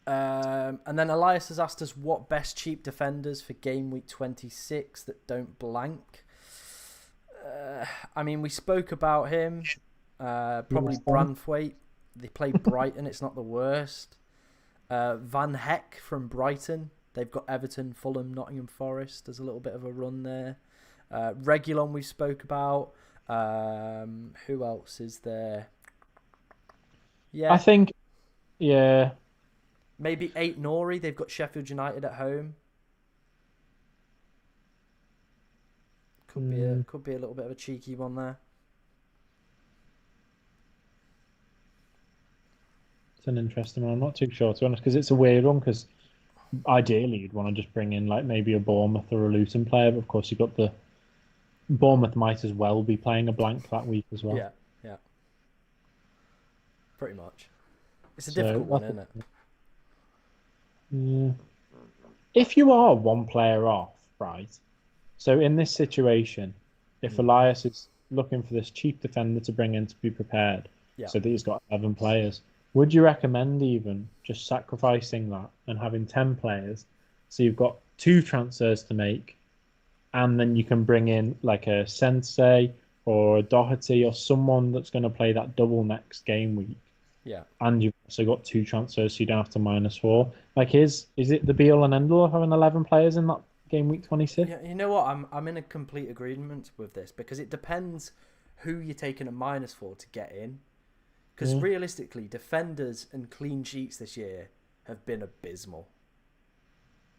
And then Elias has asked us what best cheap defenders for game week 26 that don't blank. I mean, we spoke about him. Probably Branthwaite. They play Brighton. It's not the worst. Van Heck from Brighton. They've got Everton, Fulham, Nottingham Forest. There's a little bit of a run there. Regulon we spoke about. Who else is there? Yeah, I think, yeah. maybe 8 Nori. They've got Sheffield United at home. Could be a little bit of a cheeky one there. That's an interesting one. I'm not too sure, to be honest, because it's a weird one. Because ideally, you'd want to just bring in like maybe a Bournemouth or a Luton player, but of course, you've got the Bournemouth might as well be playing a blank that week as well. Yeah, yeah, pretty much. It's a So difficult one, isn't it? yeah. If you are one player off, right? So in this situation, if Elias is looking for this cheap defender to bring in to be prepared, Yeah. so that he's got 11 players, would you recommend even just sacrificing that and having 10 players? So you've got 2 transfers to make, and then you can bring in like a Sensei or a Doherty or someone that's going to play that double next game week. Yeah. And you've also got 2 transfers, so you don't have to -4. Like, is it the be all and end all of having 11 players in that game week 26? Yeah, you know what? I'm in a complete agreement with this because it depends who you're taking a -4 to get in. Because realistically, defenders and clean sheets this year have been abysmal.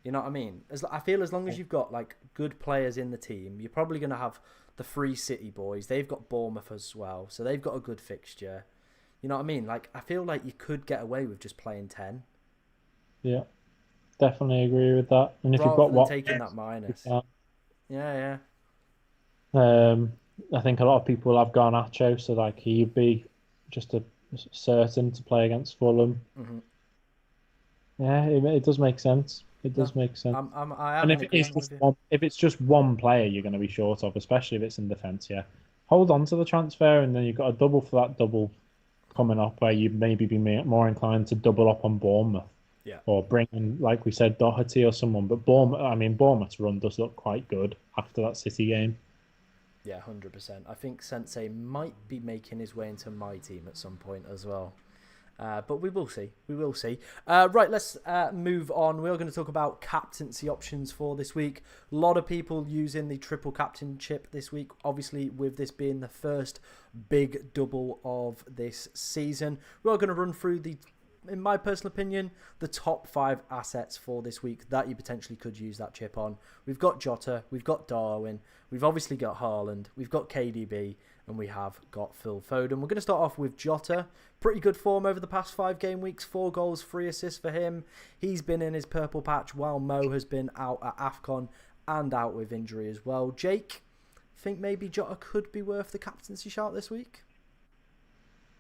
You know what I mean? I feel as long as you've got like good players in the team, you're probably going to have the Free City boys. They've got Bournemouth as well, so they've got a good fixture. You know what I mean? Like, I feel like you could get away with just playing 10. Yeah, definitely agree with that. And if you've Rather got than taking that minus. yeah. Yeah. I think a lot of people have Garnacho, so like he'd be just a certain to play against Fulham. Mm-hmm. Yeah, it does make sense. It does make sense. I And am if it is agreeing with just you. one, if it's just one player you're going to be short of, especially if it's in defence, yeah, hold on to the transfer, and then you've got a double for that double coming up where you'd maybe be more inclined to double up on Bournemouth. Yeah. Or bring in, like we said, Doherty or someone. But Bournemouth's run does look quite good after that City game. Yeah, 100%. I think Sensei might be making his way into my team at some point as well. But we will see. We will see. Right, let's move on. We're going to talk about captaincy options for this week. A lot of people using the triple captainship this week. Obviously, with this being the first big double of this season. We're going to run through in my personal opinion, the top 5 assets for this week that you potentially could use that chip on. We've got Jota, we've got Darwin, we've obviously got Haaland, we've got KDB, and we have got Phil Foden. We're going to start off with Jota. Pretty good form over the past 5 game weeks. 4 goals, 3 assists for him. He's been in his purple patch while Mo has been out at AFCON and out with injury as well. Jake, think maybe Jota could be worth the captaincy shout this week?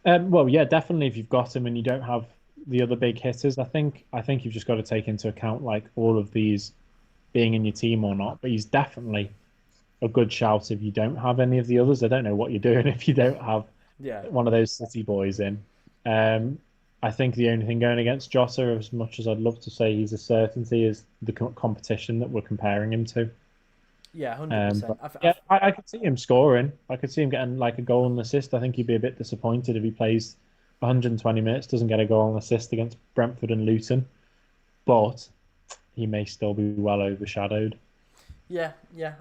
Well, yeah, definitely. If you've got him and you don't have the other big hitters, I think you've just got to take into account like all of these being in your team or not. But he's definitely a good shout if you don't have any of the others. I don't know what you're doing if you don't have one of those City boys in. I think the only thing going against Jota, as much as I'd love to say he's a certainty, is the competition that we're comparing him to. Yeah, 100%. I could see him scoring. I could see him getting like a goal and assist. I think he'd be a bit disappointed if he plays 120 minutes, doesn't get a goal and assist against Brentford and Luton. But he may still be well overshadowed. Yeah,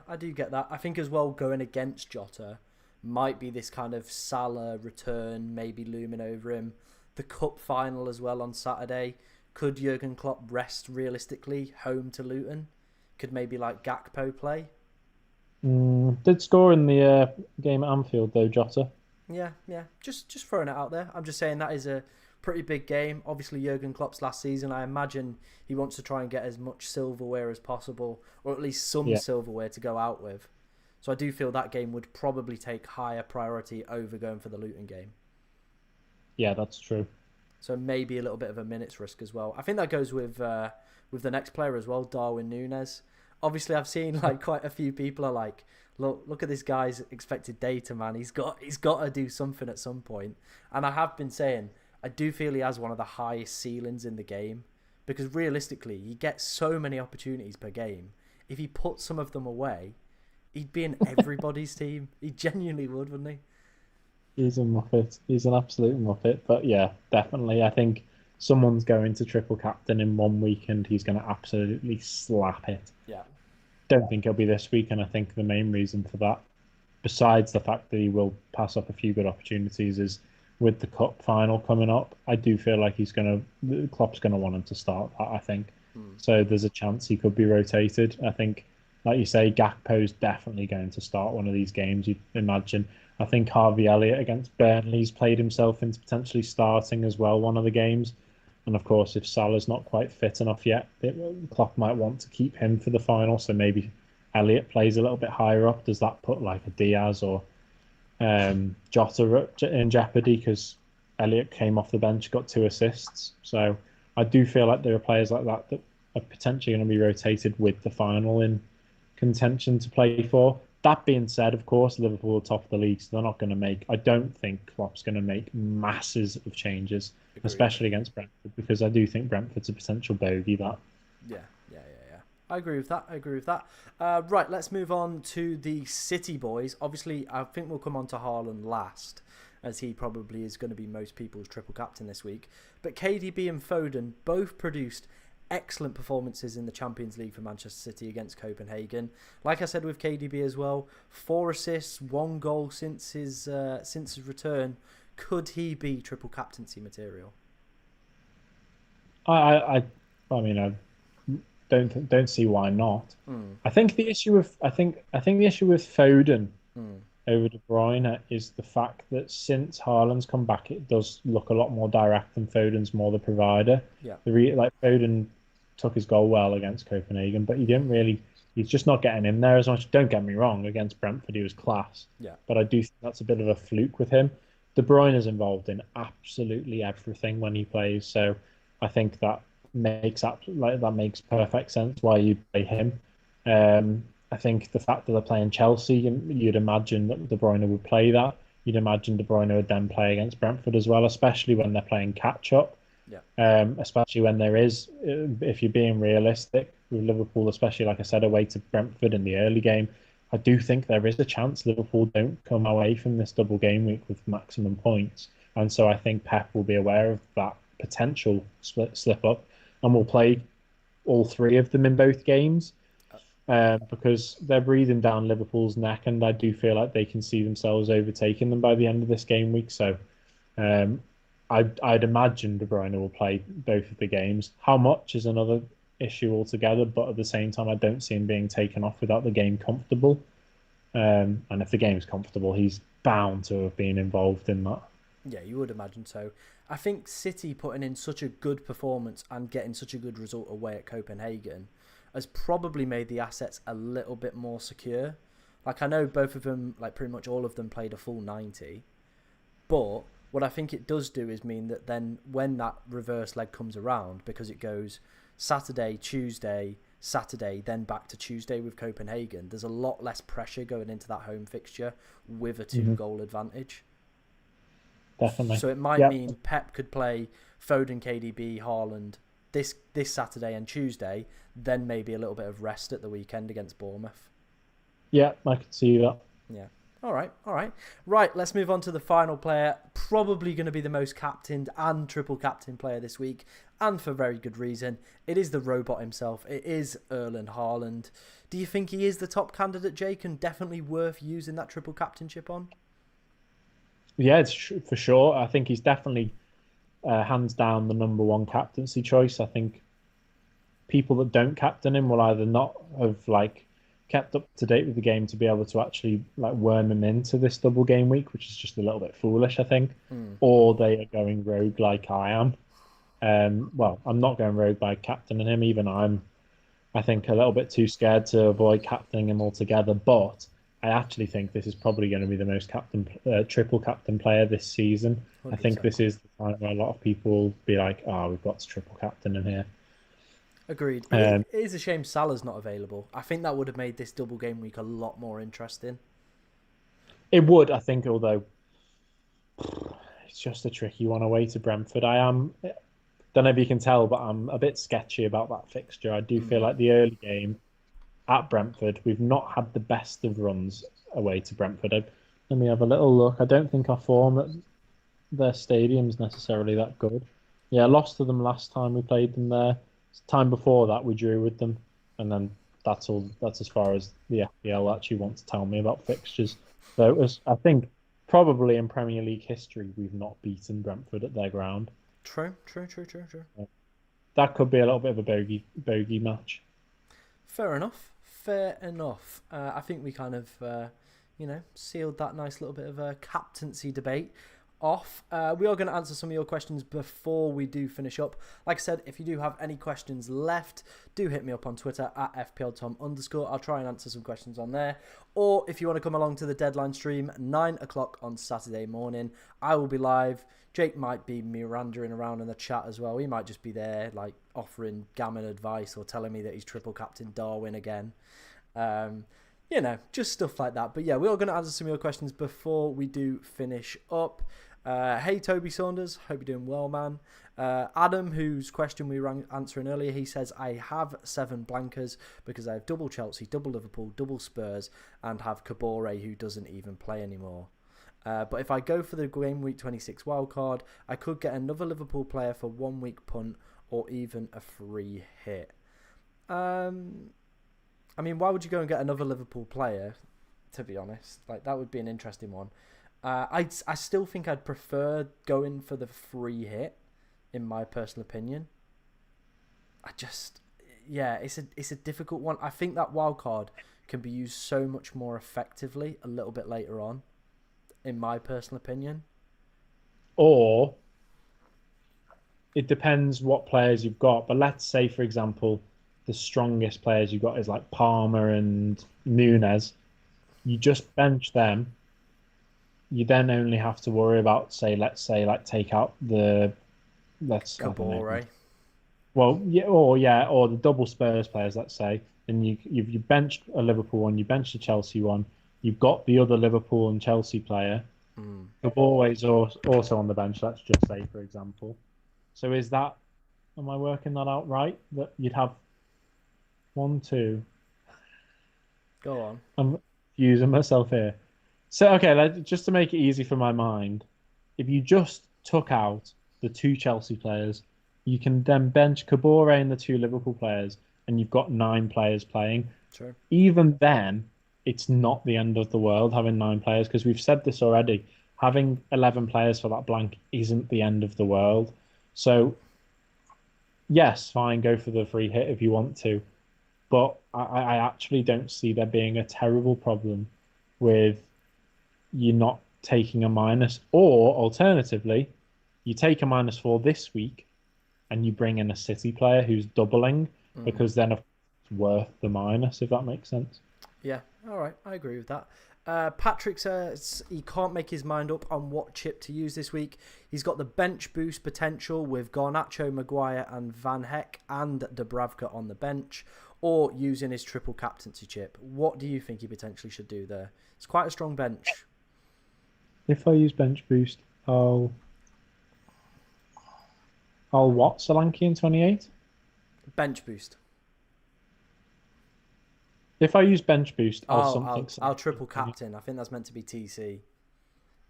I do get that. I think as well going against Jota might be this kind of Salah return maybe looming over him. The cup final as well on Saturday. Could Jurgen Klopp rest realistically home to Luton? Could maybe like Gakpo play? Did score in the game at Anfield though, Jota. Yeah. Just throwing it out there. I'm just saying that is a pretty big game. Obviously, Jurgen Klopp's last season, I imagine he wants to try and get as much silverware as possible, or at least some silverware to go out with. So I do feel that game would probably take higher priority over going for the Luton game. Yeah, that's true. So maybe a little bit of a minutes risk as well. I think that goes with the next player as well, Darwin Núñez. Obviously, I've seen like quite a few people are like, look at this guy's expected data, man. He's got to do something at some point. And I have been saying, I do feel he has one of the highest ceilings in the game because realistically, he gets so many opportunities per game. If he put some of them away, he'd be in everybody's team. He genuinely would, wouldn't he? He's a muppet. He's an absolute muppet. But yeah, definitely. I think someone's going to triple captain in one week and he's going to absolutely slap it. Yeah. Don't think it'll be this week, and I think the main reason for that, besides the fact that he will pass up a few good opportunities, is with the cup final coming up. I do feel like Klopp's going to want him to start that, I think. So there's a chance he could be rotated. I think like you say, Gakpo's definitely going to start one of these games, you'd imagine. I think Harvey Elliott against Burnley's played himself into potentially starting as well one of the games. And of course, if Salah's not quite fit enough yet, Klopp might want to keep him for the final. So maybe Elliott plays a little bit higher up. Does that put like a Diaz or Jota in jeopardy? Because Elliott came off the bench, got 2 assists. So I do feel like there are players like that that are potentially going to be rotated with the final in contention to play for. That being said, of course, Liverpool are top of the league, so they're not going to make. I don't think Klopp's going to make masses of changes, Agreed. especially against Brentford, because I do think Brentford's a potential bogey. That Yeah, yeah, yeah, yeah. I agree with that. I agree with that. Right, let's move on to the City boys. Obviously, I think we'll come on to Haaland last, as he probably is going to be most people's triple captain this week. But KDB and Foden both produced excellent performances in the Champions League for Manchester City against Copenhagen. Like I said with KDB as well, 4 assists, 1 goal since his return. Could he be triple captaincy material? I, I mean, I don't see why not. Mm, I think the issue with I think the issue with Foden mm, over De Bruyne is the fact that since Haaland's come back, it does look a lot more direct, and Foden's more the provider. yeah, Like Foden took his goal well against Copenhagen, but he didn't really. He's just not getting in there as much. Don't get me wrong, against Brentford he was class, yeah. but I do think that's a bit of a fluke with him. De Bruyne is involved in absolutely everything when he plays, so I think that makes perfect sense why you play him. I think the fact that they're playing Chelsea, you'd imagine that De Bruyne would play that. You'd imagine De Bruyne would then play against Brentford as well, especially when they're playing catch up. Yeah. Especially when there is, if you're being realistic with Liverpool, especially like I said, away to Brentford in the early game, I do think there is a chance Liverpool don't come away from this double game week with maximum points. And so I think Pep will be aware of that potential slip up and will play all 3 of them in both games because they're breathing down Liverpool's neck, and I do feel like they can see themselves overtaking them by the end of this game week. So um, I'd imagine De Bruyne will play both of the games. How much is another issue altogether, but at the same time, I don't see him being taken off without the game comfortable. And if the game's comfortable, he's bound to have been involved in that. Yeah, you would imagine so. I think City putting in such a good performance and getting such a good result away at Copenhagen has probably made the assets a little bit more secure. Like, I know both of them, like pretty much all of them played a full 90, but what I think it does do is mean that then when that reverse leg comes around, because it goes Saturday, Tuesday, Saturday, then back to Tuesday with Copenhagen, there's a lot less pressure going into that home fixture with a 2-goal advantage. Definitely. So it might Yeah, mean Pep could play Foden, KDB, Haaland this Saturday and Tuesday, then maybe a little bit of rest at the weekend against Bournemouth. yeah, I could see that. Yeah. All right, all right. Right, let's move on to the final player. Probably going to be the most captained and triple captain player this week, and for very good reason. It is the robot himself. It is Erling Haaland. Do you think he is the top candidate, Jake, and definitely worth using that triple captainship on? Yeah, for sure. I think he's definitely hands down the number 1 captaincy choice. I think people that don't captain him will either not have kept up to date with the game to be able to actually worm him into this double game week, which is just a little bit foolish, I think, or they are going rogue like I am. Well, I'm not going rogue by captaining him. Even I think, a little bit too scared to avoid captaining him altogether. But I actually think this is probably going to be the most triple captain player this season. I think 100%. this is the time where a lot of people will be like, "Oh, we've got triple captain in here." Agreed. Um, It is a shame Salah's not available. I think that would have made this double game week a lot more interesting. it would, I think, although it's just a tricky one away to Brentford. Don't know if you can tell, but I'm a bit sketchy about that fixture. I do feel like the early game at Brentford, we've not had the best of runs away to Brentford. Let me have a little look. I don't think our form at their stadium's necessarily that good. Yeah, lost to them last time we played them there. Time before that, we drew with them, and then that's all. That's as far as the FPL actually want to tell me about fixtures. So I think, probably in Premier League history, we've not beaten Brentford at their ground. True. True. That could be a little bit of a bogey match. Fair enough. fair enough. I think we kind of, sealed that nice little bit of a captaincy debate off. We are going to answer some of your questions before we do finish up. Like I said, if you do have any questions left, do hit me up on Twitter at FPLTom_. I'll try and answer some questions on there. Or if you want to come along to the deadline stream, 9 o'clock on Saturday morning, I will be live. Jake might be meandering around in the chat as well. He might just be there, like, offering gammon advice or telling me that he's triple captain Darwin again. Just stuff like that. But yeah, we're all going to answer some of your questions before we do finish up. Hey, Toby Saunders. Hope you're doing well, man. Adam, whose question we were answering earlier, he says, I have 7 blankers because I have double Chelsea, double Liverpool, double Spurs, and have Kabore, who doesn't even play anymore. But if I go for the Game Week 26 wildcard, I could get another Liverpool player for 1 week punt or even a free hit. I mean, why would you go and get another Liverpool player, to be honest? Like, that would be an interesting one. I still think I'd prefer going for the free hit, in my personal opinion. It's a difficult one. I think that wild card can be used so much more effectively a little bit later on, in my personal opinion. Or it depends what players you've got. But let's say, for example, the strongest players you've got is like Palmer and Nunes. You just bench them. You then only have to worry about, take out the Kabore. Well, or the double Spurs players. Let's say, and you benched a Liverpool one, you benched a Chelsea one. You've got the other Liverpool and Chelsea player. Kabore is also on the bench. Let's just say, for example. So am I working that out right? That you'd have 1, 2. Go on. I'm using myself here. So, okay, just to make it easy for my mind, if you just took out the 2 Chelsea players, you can then bench Kabore and the 2 Liverpool players, and you've got 9 players playing. Sure. Even then, it's not the end of the world having 9 players, because we've said this already. Having 11 players for that blank isn't the end of the world. So, yes, fine, go for the free hit if you want to. But I actually don't see there being a terrible problem with you not taking a minus. Or, alternatively, you take a -4 this week and you bring in a City player who's doubling, because then it's worth the minus, if that makes sense. Yeah, all right, I agree with that. Patrick says he can't make his mind up on what chip to use this week. He's got the bench boost potential with Garnacho, Maguire and Van Heck and Dubravka on the bench, or using his triple captaincy chip. What do you think he potentially should do there? It's quite a strong bench. If I use bench boost, I'll what? Solanke in 28? Bench boost. If I use bench boost, I'll triple captain. I think that's meant to be TC.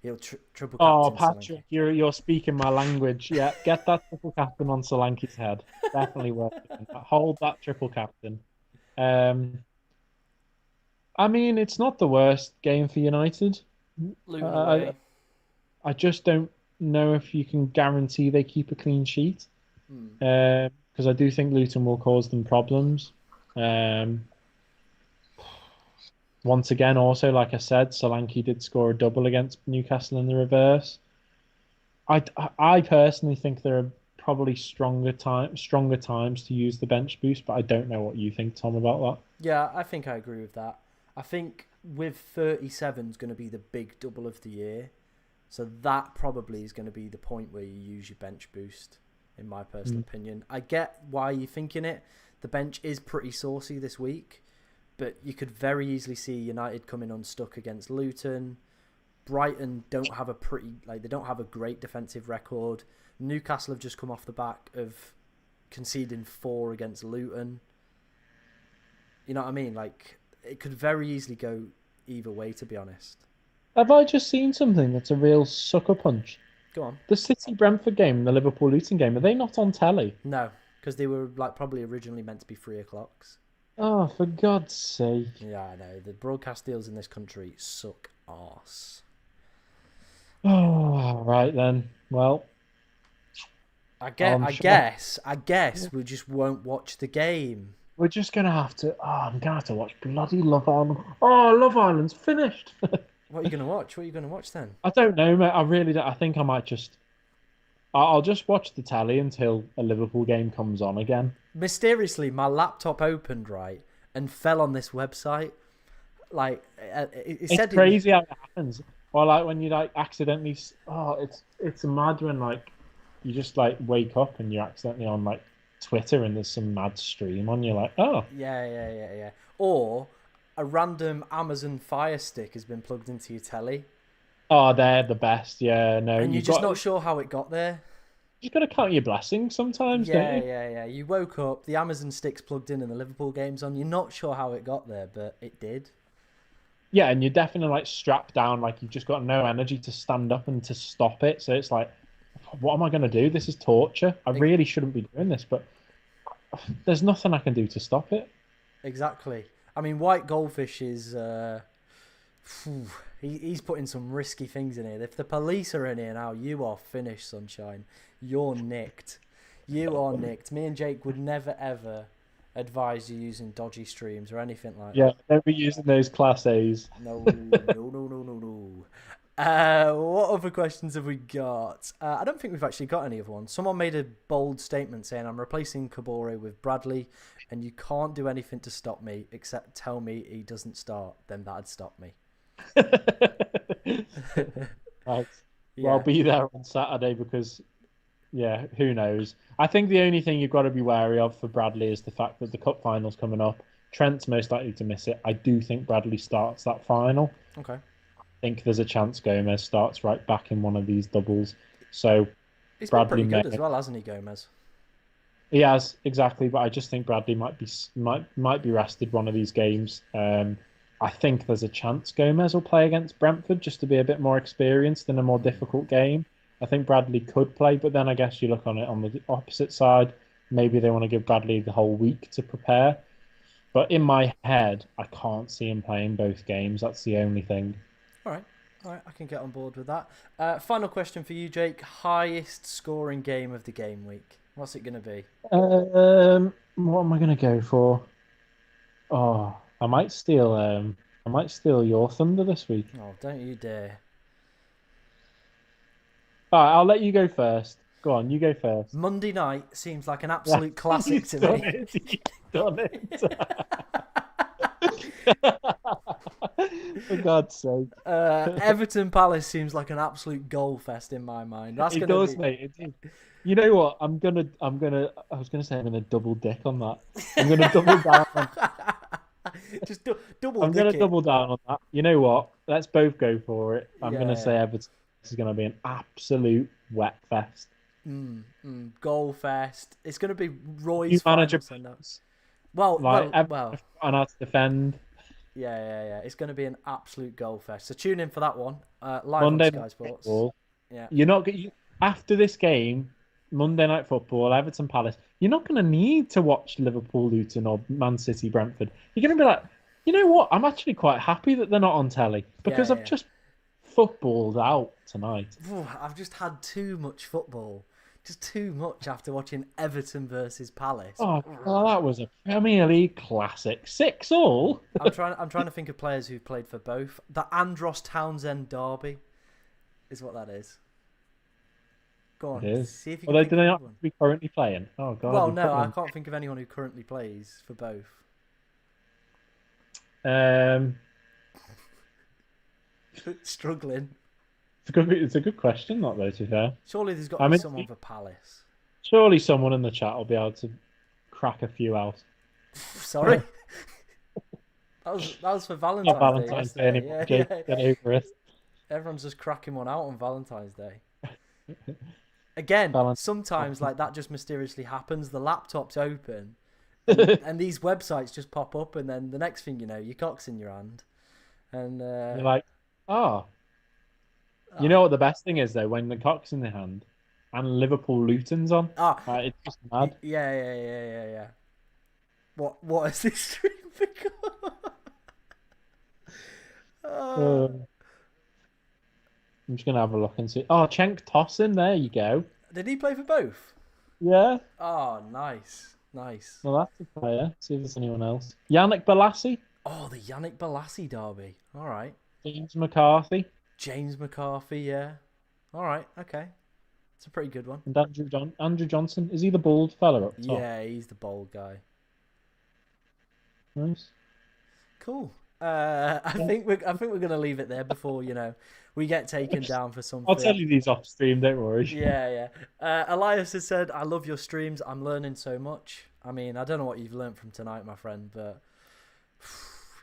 He'll triple captain. Oh, Patrick, you're speaking my language. Yeah, get that triple captain on Solanke's head. Definitely worth it. Hold that triple captain. I mean, it's not the worst game for United. I just don't know if you can guarantee they keep a clean sheet. Because I do think Luton will cause them problems. Once again, also, like I said, Solanke did score a double against Newcastle in the reverse. I personally think there are probably stronger times to use the bench boost, but I don't know what you think, Tom, about that. Yeah, I think I agree with that. I think with 37 is going to be the big double of the year. So that probably is going to be the point where you use your bench boost, in my personal opinion. I get why you're thinking it. The bench is pretty saucy this week, but you could very easily see United coming unstuck against Luton. Brighton don't have they don't have a great defensive record. Newcastle have just come off the back of conceding 4 against Luton. You know what I mean? Like, it could very easily go either way, to be honest. Have I just seen something that's a real sucker punch? Go on. The City-Brentford game, the Liverpool-Luton game, are they not on telly? No, because they were probably originally meant to be 3 o'clocks. Oh, for God's sake. Yeah, I know. The broadcast deals in this country suck arse. Oh, right then. Well, I guess we just won't watch the game. we're just gonna have to. Oh, I'm gonna have to watch bloody Love Island. Oh, Love Island's finished. What are you gonna watch? What are you gonna watch then? I don't know, mate. I really don't. I think I might just. I'll just watch the telly until a Liverpool game comes on again. Mysteriously, my laptop opened right and fell on this website. Like it It's said, crazy how it happens. Or like when you like accidentally. Oh, it's mad when like you just like wake up and you're accidentally on like Twitter and there's some mad stream on. You're like, oh, yeah. Or a random Amazon Fire Stick has been plugged into your telly, oh, they're the best. Yeah, no, and you're you've just got not sure how it got there. you've got to count your blessings sometimes, don't you? Yeah. You woke up, the Amazon Stick's plugged in, and the Liverpool game's on. You're not sure how it got there, but it did. Yeah, and you're definitely like strapped down, like you've just got no energy to stand up and to stop it. So it's like, what am I going to do? This is torture. I Ex- really shouldn't be doing this, but there's nothing I can do to stop it. Exactly. I mean, White Goldfish is. He's putting some risky things in here. If the police are in here now, you are finished, sunshine. You're nicked. You are nicked. Me and Jake would never ever advise you using dodgy streams or anything like Yeah, that. don't be using those class A's. No. What other questions have we got? I don't think we've actually got any other ones. Someone made a bold statement saying, I'm replacing Kabore with Bradley, and you can't do anything to stop me except tell me he doesn't start. Then that'd stop me. Right. Well, I'll Yeah. be there on Saturday because, yeah, who knows? I think the only thing you've got to be wary of for Bradley is the fact that the cup final's coming up. Trent's most likely to miss it. I do think Bradley starts that final. Okay. I think there's a chance Gomez starts right back in one of these doubles. So He's been Bradley pretty good may. as well, hasn't he, Gomez? He has exactly, but I just think Bradley might be rested one of these games. I think there's a chance Gomez will play against Brentford just to be a bit more experienced in a more difficult game. I think Bradley could play, but then I guess you look on it on the opposite side. Maybe they want to give Bradley the whole week to prepare. But in my head, I can't see him playing both games. That's the only thing. All right. I can get on board with that. Final question for you, Jake. Highest scoring game of the game week. What's it going to be? What am I going to go for? Oh, I might steal your thunder this week. Oh, don't you dare. All right, I'll let you go first. Go on, you go first. Monday night seems like an Yeah, absolute classic you've to done me. it. You've done it. For God's sake. Everton Palace seems like an absolute goal fest in my mind. That's It going to does, be. mate. It does. You know what? I was gonna say I'm gonna double dick on that. I'm gonna double down on, Just double I'm gonna dick it. double down on that. You know what? Let's both go for it. I'm gonna say Yeah. Everton. This is gonna be an absolute wet fest. Goal fest. It's going to be New Roy's manager final send-out. Well, like well. and us defend Yeah. It's going to be an absolute goal fest. So tune in for that one. Live Monday on Sky night Sports. football. Yeah. You're not after this game, Monday night football, Everton Palace. You're not going to need to watch Liverpool Luton or Man City Brentford. You're going to be like, you know what? I'm actually quite happy that they're not on telly because I've Yeah. just footballed out tonight. I've just had too much football. Just too much after watching Everton versus Palace. Oh, well, that was a Premier League classic. 6-all. I'm trying to think of players who've played for both. The Andros Townsend derby is what that is. Go on. It is. See if you can Although, think do of they not anyone. be currently playing? Oh, God. Well, you no, put I them- can't think of anyone who currently plays for both. Um, Struggling. it's a good question, not though, to be fair. Surely there's got I to be mean, someone for Palace. surely someone in the chat will be able to crack a few out. Sorry. that was for Valentine's, Not Valentine's Day yesterday. anymore, Jake. Get over it. Everyone's just cracking one out on Valentine's Day. Again, Valentine's sometimes like that just mysteriously happens. The laptop's open, and these websites just pop up, and then the next thing you know, your cock's in your hand, and You're like, oh. You know what the best thing is though, when the cock's in the hand and Liverpool Luton's on, it's just mad. Yeah. What has this stream become? I'm just gonna have a look and see. Oh, Cenk Tosin, there you go. Did he play for both? Yeah. Oh, nice. Nice. Well, that's a player. See if there's anyone else. Yannick Balassi, Oh, the Yannick Balassi derby. All right. James McCarthy, James McCarthy, yeah. All right, okay. It's a pretty good one. and Andrew Johnson. Is he the bald fella up top? Yeah, he's the bold guy. Nice. Cool. I think we're gonna leave it there before we get taken down for I'll something. tell you these off stream. Don't worry. Yeah, yeah. Elias has said, "I love your streams. I'm learning so much. I mean, I don't know what you've learned from tonight, my friend, but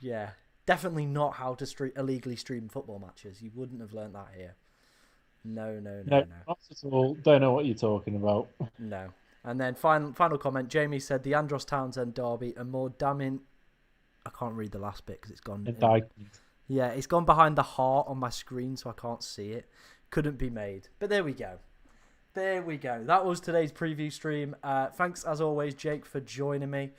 yeah, definitely not how to illegally stream football matches. You wouldn't have learned that here. No, no, no, No, no, not at all. Don't know what you're talking about. no." And then final comment. Jamie said the Andros Townsend derby a more damning. I can't read the last bit because it's gone. Yeah, it's gone behind the heart on my screen, so I can't see it. Couldn't be made. But there we go. There we go. That was today's preview stream. Thanks, as always, Jake, for joining me.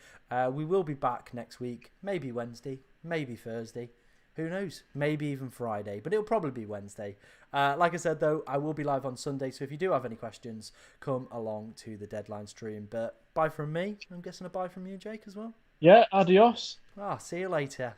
We will be back next week. Maybe Wednesday. Maybe Thursday. Who knows? Maybe even Friday. But it'll probably be Wednesday. Like I said, though, I will be live on Sunday. So if you do have any questions, come along to the deadline stream. But bye from me. I'm guessing a bye from you, Jake, as well. Yeah, adios. See you later.